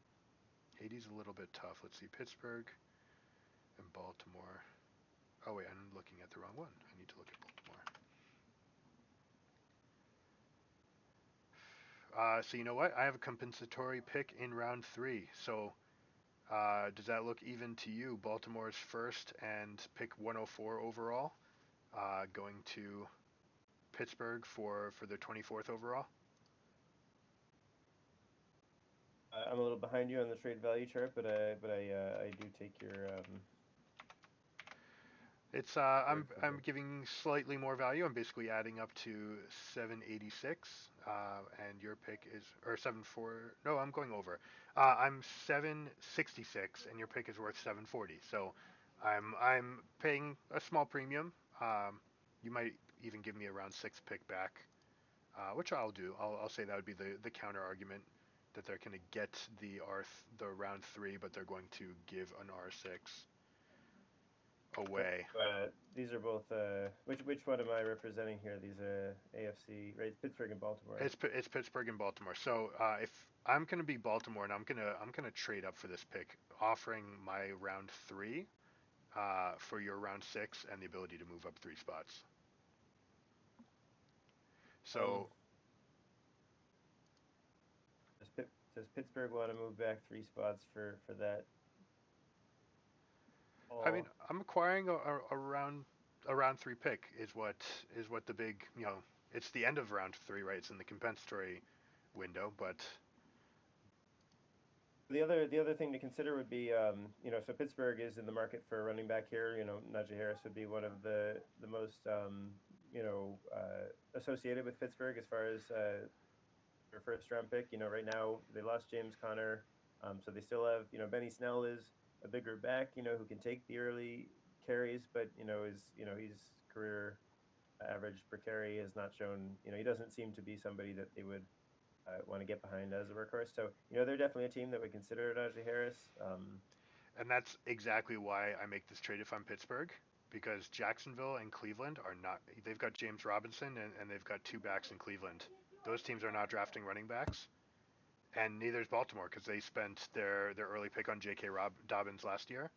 80's a little bit tough. Let's see, Pittsburgh and Baltimore. Oh wait, I'm looking at the wrong one. I need to look at Baltimore. So you know what? I have a compensatory pick in round three. So does that look even to you? Baltimore's first and pick 104 overall, going to Pittsburgh for their 24th overall. I'm a little behind you on the trade value chart, but I do take It's word for I'm the. giving slightly more value. I'm basically adding up to 786, and your pick is or 74. No, I'm going over. I'm 766, and your pick is worth 740. So I'm paying a small premium. You might even give me a round six pick back, which I'll do. I'll say that would be the counter argument that they're going to get the round three, but they're going to give an R6 Okay. away. These are both. Which one am I representing here? These are AFC, right? Pittsburgh and Baltimore. It's Pittsburgh and Baltimore. So if I'm going to be Baltimore and I'm gonna trade up for this pick, offering my round three for your round six and the ability to move up three spots. Um, So is Does Pittsburgh want to move back 3 spots for that I mean, haul? I'm acquiring a round three pick is what the big it's the end of round three, right? It's in the compensatory window, but The other thing to consider would be, so Pittsburgh is in the market for a running back here. Najee Harris would be one of the most, associated with Pittsburgh as far as their first round pick. Right now they lost James Conner, so they still have, Benny Snell is a bigger back, who can take the early carries, but his career average per carry has not shown. He doesn't seem to be somebody that they would want to get behind as a workhorse. So they're definitely a team that would consider Najee Harris. and that's exactly why I make this trade if I'm Pittsburgh, because Jacksonville and Cleveland are not. They've got James Robinson and they've got two backs in Cleveland. Those teams are not drafting running backs, and neither is Baltimore because they spent their early pick on J.K. Dobbins last year.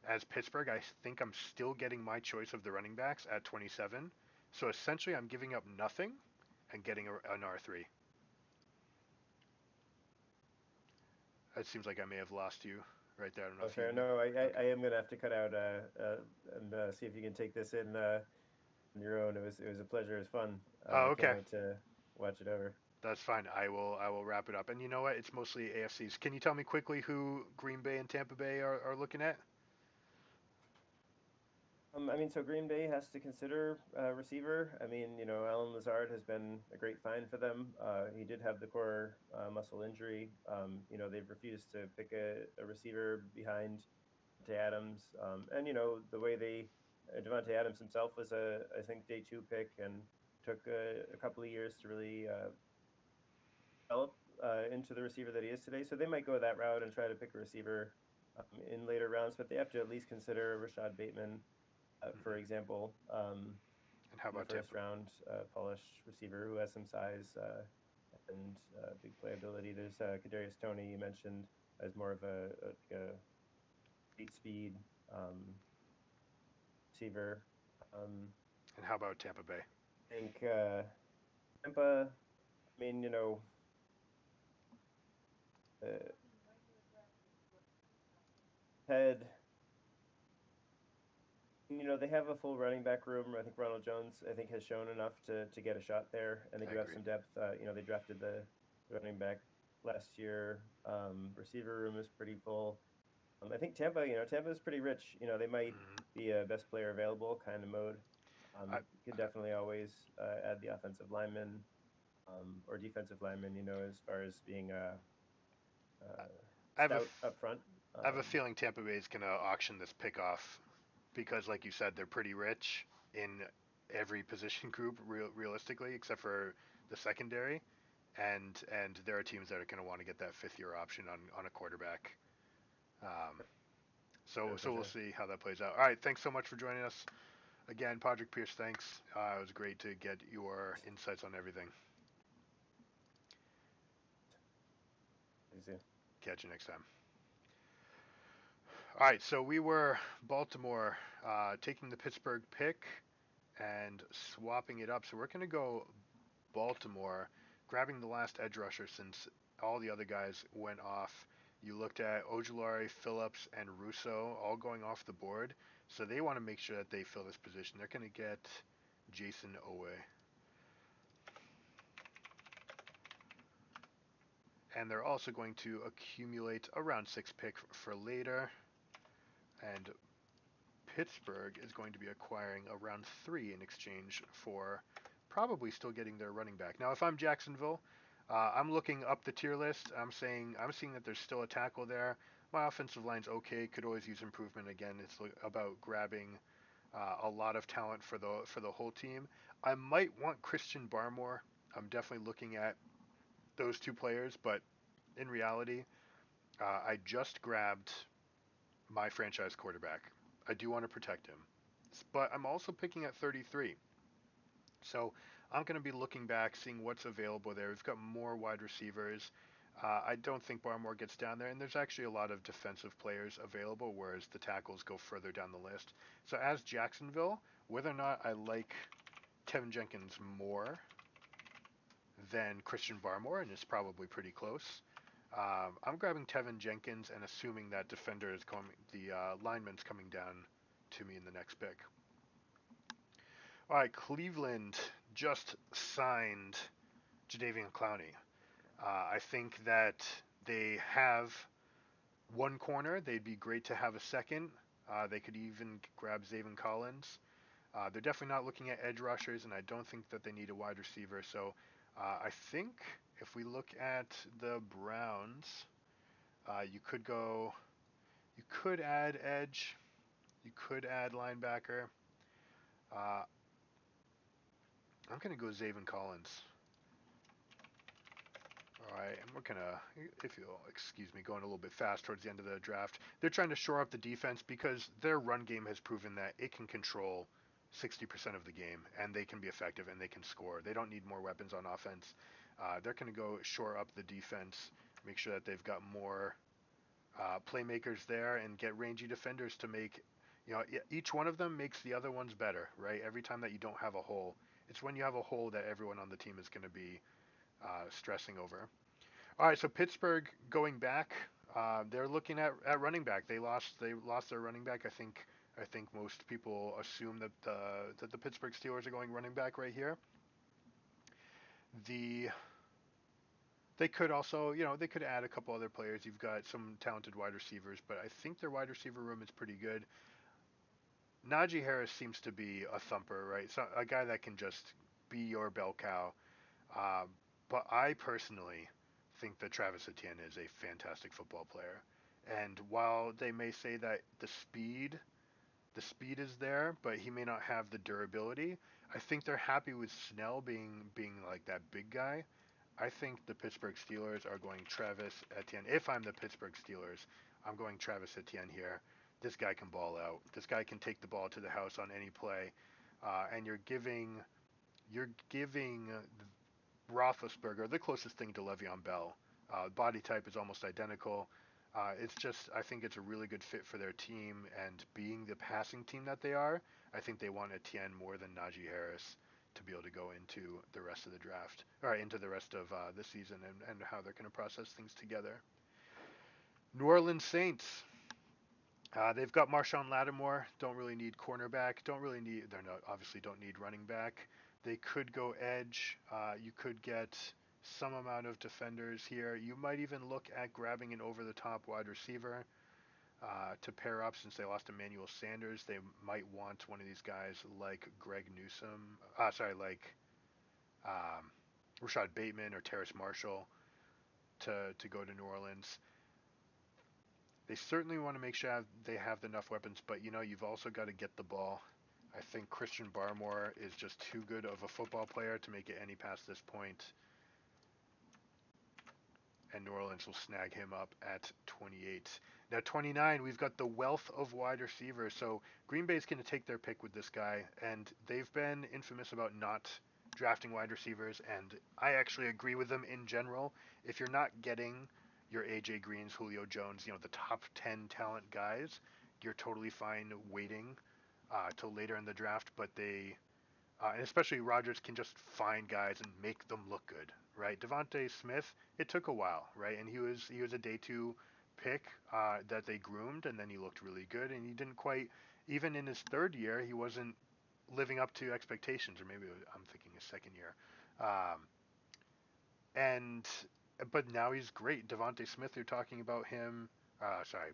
As Pittsburgh, I think I'm still getting my choice of the running backs at 27. So essentially, I'm giving up nothing and getting an R3. It seems like I may have lost you right there. I don't know Oh, if you. sorry. No, I Okay. am gonna have to cut out and see if you can take this in on your own. It was a pleasure. It was fun. Oh, I can't okay. wait to watch it over. That's fine. I will wrap it up. And you know what? It's mostly AFCs. Can you tell me quickly who Green Bay and Tampa Bay are looking at? So Green Bay has to consider receiver. Alan Lazard has been a great find for them. He did have the core muscle injury. They've refused to pick a receiver behind Devontae Adams. And the way Devontae Adams himself was I think day 2 pick and took a couple of years to really develop into the receiver that he is today. So they might go that route and try to pick a receiver in later rounds, but they have to at least consider Rashad Bateman, for Hmm. example, And how in the about first Tampa? round, polished receiver who has some size and big playability. There's Kadarius Toney you mentioned as more of a eight speed um, receiver. Um, And how about Tampa Bay? I think Tampa. Uh, had they have a full running back room. I think Ronald Jones, I think, has shown enough to get a shot there, and they I do have agree. some depth. They drafted the running back last year. Receiver room is pretty full. I think Tampa is pretty rich. They might Hmm. be a best player available kind of mode. I You can definitely always add the offensive lineman or defensive lineman. As far as being I have stout up front. I have a Um, feeling Tampa Bay is going to auction this pick off because, like you said, they're pretty rich in every position group, realistically, except for the secondary, and there are teams that are going to want to get that fifth year option on a quarterback. Um, so sure, for so we'll sure. see how that plays out. All right, thanks so much for joining us again, Padraic Pierce. Thanks. It was great to get your insights on everything. Easy. Catch you next time. All right, so we were Baltimore taking the Pittsburgh pick and swapping it up. So we're going to go Baltimore, grabbing the last edge rusher since all the other guys went off. You looked at Ojulari, Phillips, and Russo all going off the board. So they want to make sure that they fill this position. They're going to get Jason Owe. And they're also going to accumulate a round 6 pick for later. And Pittsburgh is going to be acquiring a round 3 in exchange for probably still getting their running back. Now, if I'm Jacksonville, I'm looking up the tier list. I'm seeing that there's still a tackle there. My offensive line's okay. Could always use improvement. Again, it's about grabbing a lot of talent for the whole team. I might want Christian Barmore. I'm definitely looking at those two players, but in reality, I just grabbed my franchise quarterback. I do want to protect him, but I'm also picking at 33. So I'm going to be looking back, seeing what's available there. We've got more wide receivers. I don't think Barmore gets down there, and there's actually a lot of defensive players available, whereas the tackles go further down the list. So as Jacksonville, whether or not I like Kevin Jenkins more than Christian Barmore, and it's probably pretty close, I'm grabbing Tevin Jenkins and assuming that defender is coming, the lineman's coming down to me in the next pick. All right, Cleveland just signed Jadeveon Clowney. I think that they have one corner. They'd be great to have a second. They could even grab Zaven Collins. They're definitely not looking at edge rushers, and I don't think that they need a wide receiver. So I think if we look at the Browns, you could add edge, you could add linebacker. Uh, I'm gonna go Zaven Collins. All right, and we're gonna, if you'll excuse me, going a little bit fast towards the end of the draft. They're trying to shore up the defense because their run game has proven that it can control 60% of the game, and they can be effective and they can score. They don't need more weapons on offense. They're going to go shore up the defense, make sure that they've got more playmakers there, and get rangy defenders to make, each one of them makes the other ones better, right? Every time that you don't have a hole, it's when you have a hole that everyone on the team is going to be stressing over. All right, so Pittsburgh going back, they're looking at running back. They lost their running back. I think most people assume that the Pittsburgh Steelers are going running back right here. The They could also, they could add a couple other players. You've got some talented wide receivers, but I think their wide receiver room is pretty good. Najee Harris seems to be a thumper, right? So a guy that can just be your bell cow. Um, but I personally think that Travis Etienne is a fantastic football player. And while they may say that the speed is there, but he may not have the durability, I think they're happy with Snell being like that big guy. I think the Pittsburgh Steelers are going Travis Etienne. If I'm the Pittsburgh Steelers, I'm going Travis Etienne here. This guy can ball out. This guy can take the ball to the house on any play, and you're giving Roethlisberger the closest thing to Le'Veon Bell. Body type is almost identical. It's just I think it's a really good fit for their team, and being the passing team that they are, I think they want Etienne more than Najee Harris to be able to go into the rest of the draft, or into the rest of the season, and how they're going to process things together. New Orleans Saints. They've got Marshawn Lattimore. Don't really need cornerback. They're not obviously don't need running back. They could go edge. You could get some amount of defenders here. You might even look at grabbing an over-the-top wide receiver to pair up, since they lost Emmanuel Sanders. They might want one of these guys like Greg Newsome. Like um, Rashad Bateman or Terrace Marshall to go to New Orleans. They certainly want to make sure they have enough weapons, but you've also got to get the ball. I think Christian Barmore is just too good of a football player to make it any past this point, and New Orleans will snag him up at 28. Now 29, we've got the wealth of wide receivers. So Green Bay's going to take their pick with this guy, and they've been infamous about not drafting wide receivers, and I actually agree with them in general. If you're not getting your AJ Greens, Julio Jones, the top 10 talent guys, you're totally fine waiting till later in the draft. But and especially Rodgers can just find guys and make them look good, right? Devontae Smith, it took a while, right? And he was a day two pick that they groomed, and then he looked really good, and he didn't quite, even in his third year, he wasn't living up to expectations, or maybe I'm thinking his second year. Um, and but now he's great. Devontae Smith, you're talking about him. Sorry,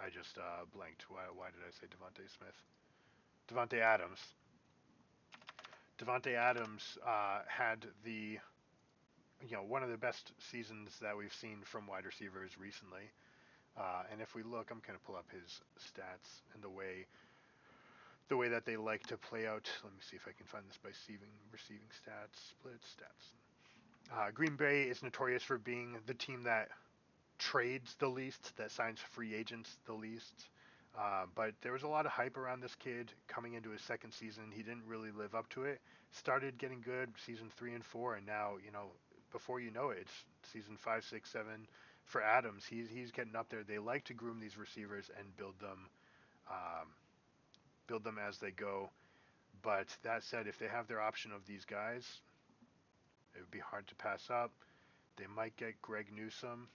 I just blanked. Why did I say Devontae Smith? Devontae Adams. Devontae Adams had one of the best seasons that we've seen from wide receivers recently. And if we look, I'm going to pull up his stats and the way that they like to play out. Let me see if I can find this by receiving stats, split stats. Green Bay is notorious for being the team that trades the least, that signs free agents the least. But there was a lot of hype around this kid coming into his second season. He didn't really live up to it. Started getting good season 3 and 4, and now before you know it, it's season 5, 6, 7 for Adams. He's getting up there. They like to groom these receivers and um, build them as they go. But that said, if they have their option of these guys, it would be hard to pass up. They might get Greg Newsome.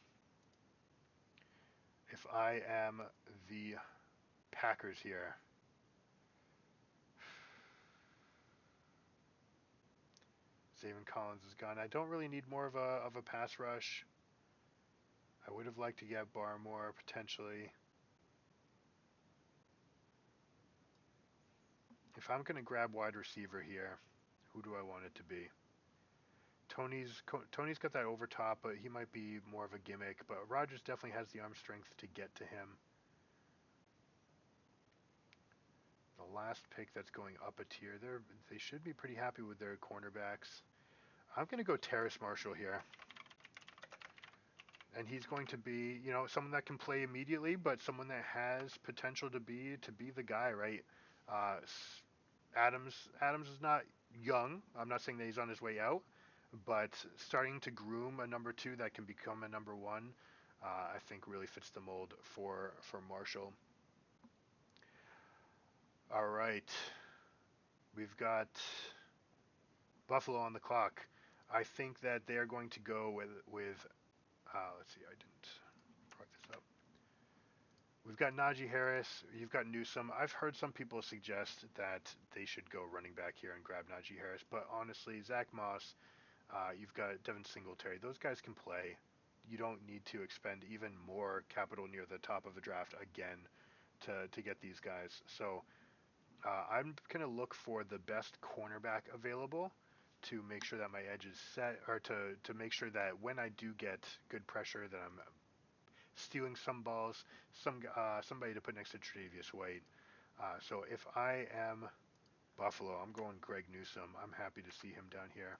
If I am the Packers here, Zaven Collins is gone. I don't really need more of a pass rush. I would have liked to get Barmore potentially. If I'm going to grab wide receiver here, who do I want it to be? Tony's got that over top, but he might be more of a gimmick. But Rodgers definitely has the arm strength to get to him. The last pick that's going up a tier, they should be pretty happy with their cornerbacks. I'm going to go Terrace Marshall here. And he's going to be, someone that can play immediately, but someone that has potential to be the guy, right? Adams is not young. I'm not saying that he's on his way out, but starting to groom a number 2 that can become a number 1, I think really fits the mold for Marshall. All right, we've got Buffalo on the clock. I think that they are going to go with let's see, I didn't mark this up. We've got Najee Harris. You've got Newsome. I've heard some people suggest that they should go running back here and grab Najee Harris, but honestly, Zach Moss, you've got Devin Singletary. Those guys can play. You don't need to expend even more capital near the top of the draft again to get these guys. So I'm going to look for the best cornerback available to make sure that my edge is set, or to make sure that when I do get good pressure that I'm stealing some balls, somebody to put next to Tre'Davious White. So if I am Buffalo, I'm going Greg Newsome. I'm happy to see him down here.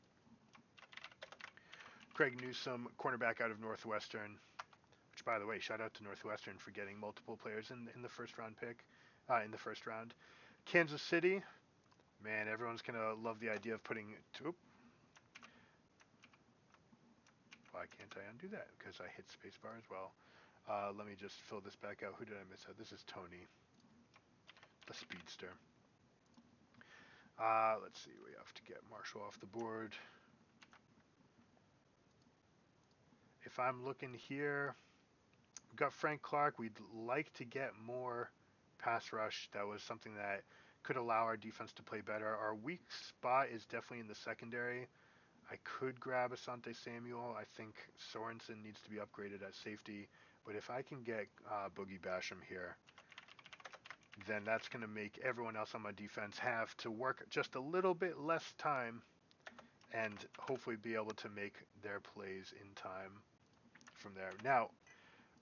Greg Newsome, cornerback out of Northwestern, which, by the way, shout out to Northwestern for getting multiple players in the first round pick, in the first round. Kansas City, man, everyone's going to love the idea of putting... Why can't I undo that? Because I hit spacebar as well. Let me just fill this back out. Who did I miss out? This is Tony, the speedster. Let's see. We have to get Marshall off the board. If I'm looking here, we've got Frank Clark. We'd like to get more pass rush. That was something that could allow our defense to play better. Our weak spot is definitely in the secondary. I could grab Asante Samuel. I think Sorensen needs to be upgraded at safety. But if I can get Boogie Basham here, then that's going to make everyone else on my defense have to work just a little bit less time and hopefully be able to make their plays in time from there. Now,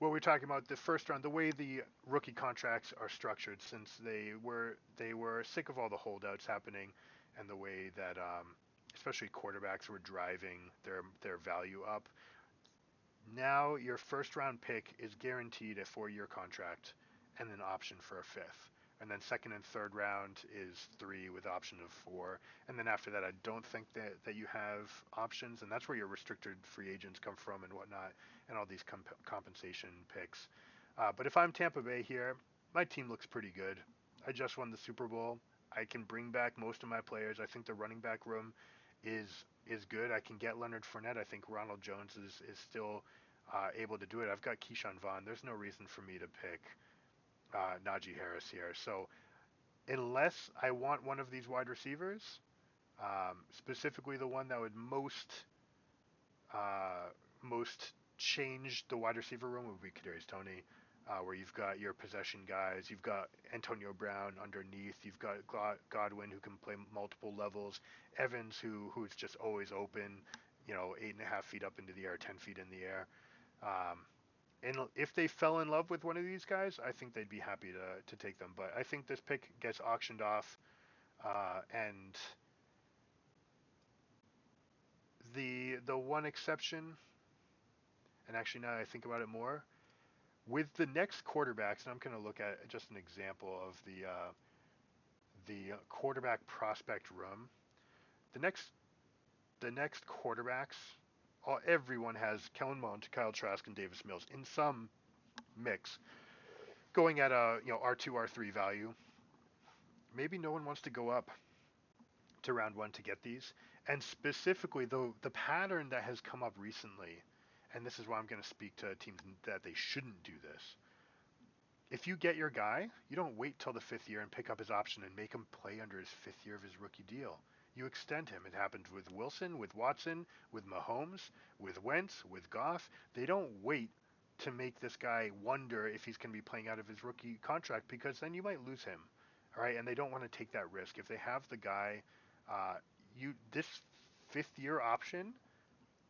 what we're talking about, the first round, the way the rookie contracts are structured, since they were sick of all the holdouts happening and the way that especially quarterbacks were driving their value up. Now your first round pick is guaranteed a 4-year contract and an option for a 5th. And then second and third round is 3 with option of 4. And then after that, I don't think that you have options. And that's where your restricted free agents come from and whatnot, and all these compensation picks. But if I'm Tampa Bay here, my team looks pretty good. I just won the Super Bowl. I can bring back most of my players. I think the running back room is good. I can get Leonard Fournette. I think Ronald Jones is still able to do it. I've got Keyshawn Vaughn. There's no reason for me to pick Najee Harris here. So unless I want one of these wide receivers, specifically the one that would most change the wide receiver room would be Kadarius Toney, where you've got your possession guys, you've got Antonio Brown underneath, you've got Godwin who can play multiple levels, Evans who's just always open, 8.5 feet up into the air, 10 feet in the air. And if they fell in love with one of these guys, I think they'd be happy to take them. But I think this pick gets auctioned off, and the one exception, and actually now that I think about it more, with the next quarterbacks, and I'm going to look at just an example of the quarterback prospect room. The next quarterbacks, everyone has Kellen Mond, Kyle Trask, and Davis Mills in some mix, going at a R2, R3 value. Maybe no one wants to go up to round one to get these. And specifically, the pattern that has come up recently, and this is why I'm going to speak to teams that they shouldn't do this. If you get your guy, you don't wait till the 5th year and pick up his option and make him play under his 5th year of his rookie deal. You extend him. It happened with Wilson, with Watson, with Mahomes, with Wentz, with Goff. They don't wait to make this guy wonder if he's going to be playing out of his rookie contract, because then you might lose him. All right, and they don't want to take that risk. If they have the guy, this 5th year option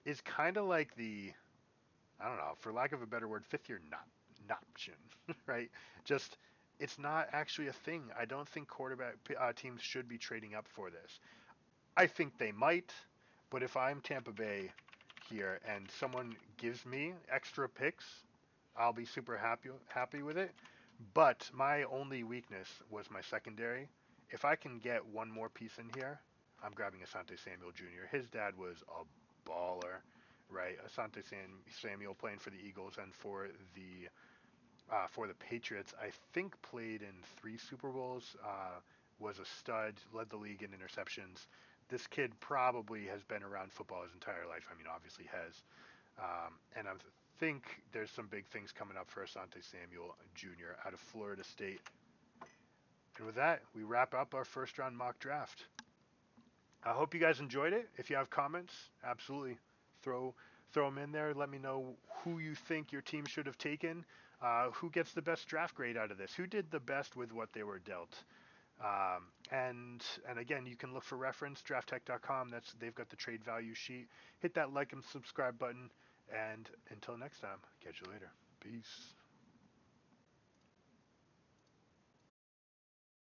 is kind of like I don't know, for lack of a better word, 5th year not option, right? Just it's not actually a thing. I don't think quarterback teams should be trading up for this. I think they might, but if I'm Tampa Bay here and someone gives me extra picks, I'll be super happy with it. But my only weakness was my secondary. If I can get one more piece in here, I'm grabbing Asante Samuel Jr. His dad was a baller, right? Asante Samuel playing for the Eagles and for the Patriots. I think played in 3 Super Bowls. Was a stud, led the league in interceptions. This kid probably has been around football his entire life. I mean, obviously has. And I think there's some big things coming up for Asante Samuel Jr. out of Florida State. And with that, we wrap up our first round mock draft. I hope you guys enjoyed it. If you have comments, absolutely throw them in there. Let me know who you think your team should have taken. Who gets the best draft grade out of this? Who did the best with what they were dealt? And again, you can look for reference, drafttech.com. They've got the trade value sheet. Hit that like and subscribe button. And until next time, catch you later. Peace.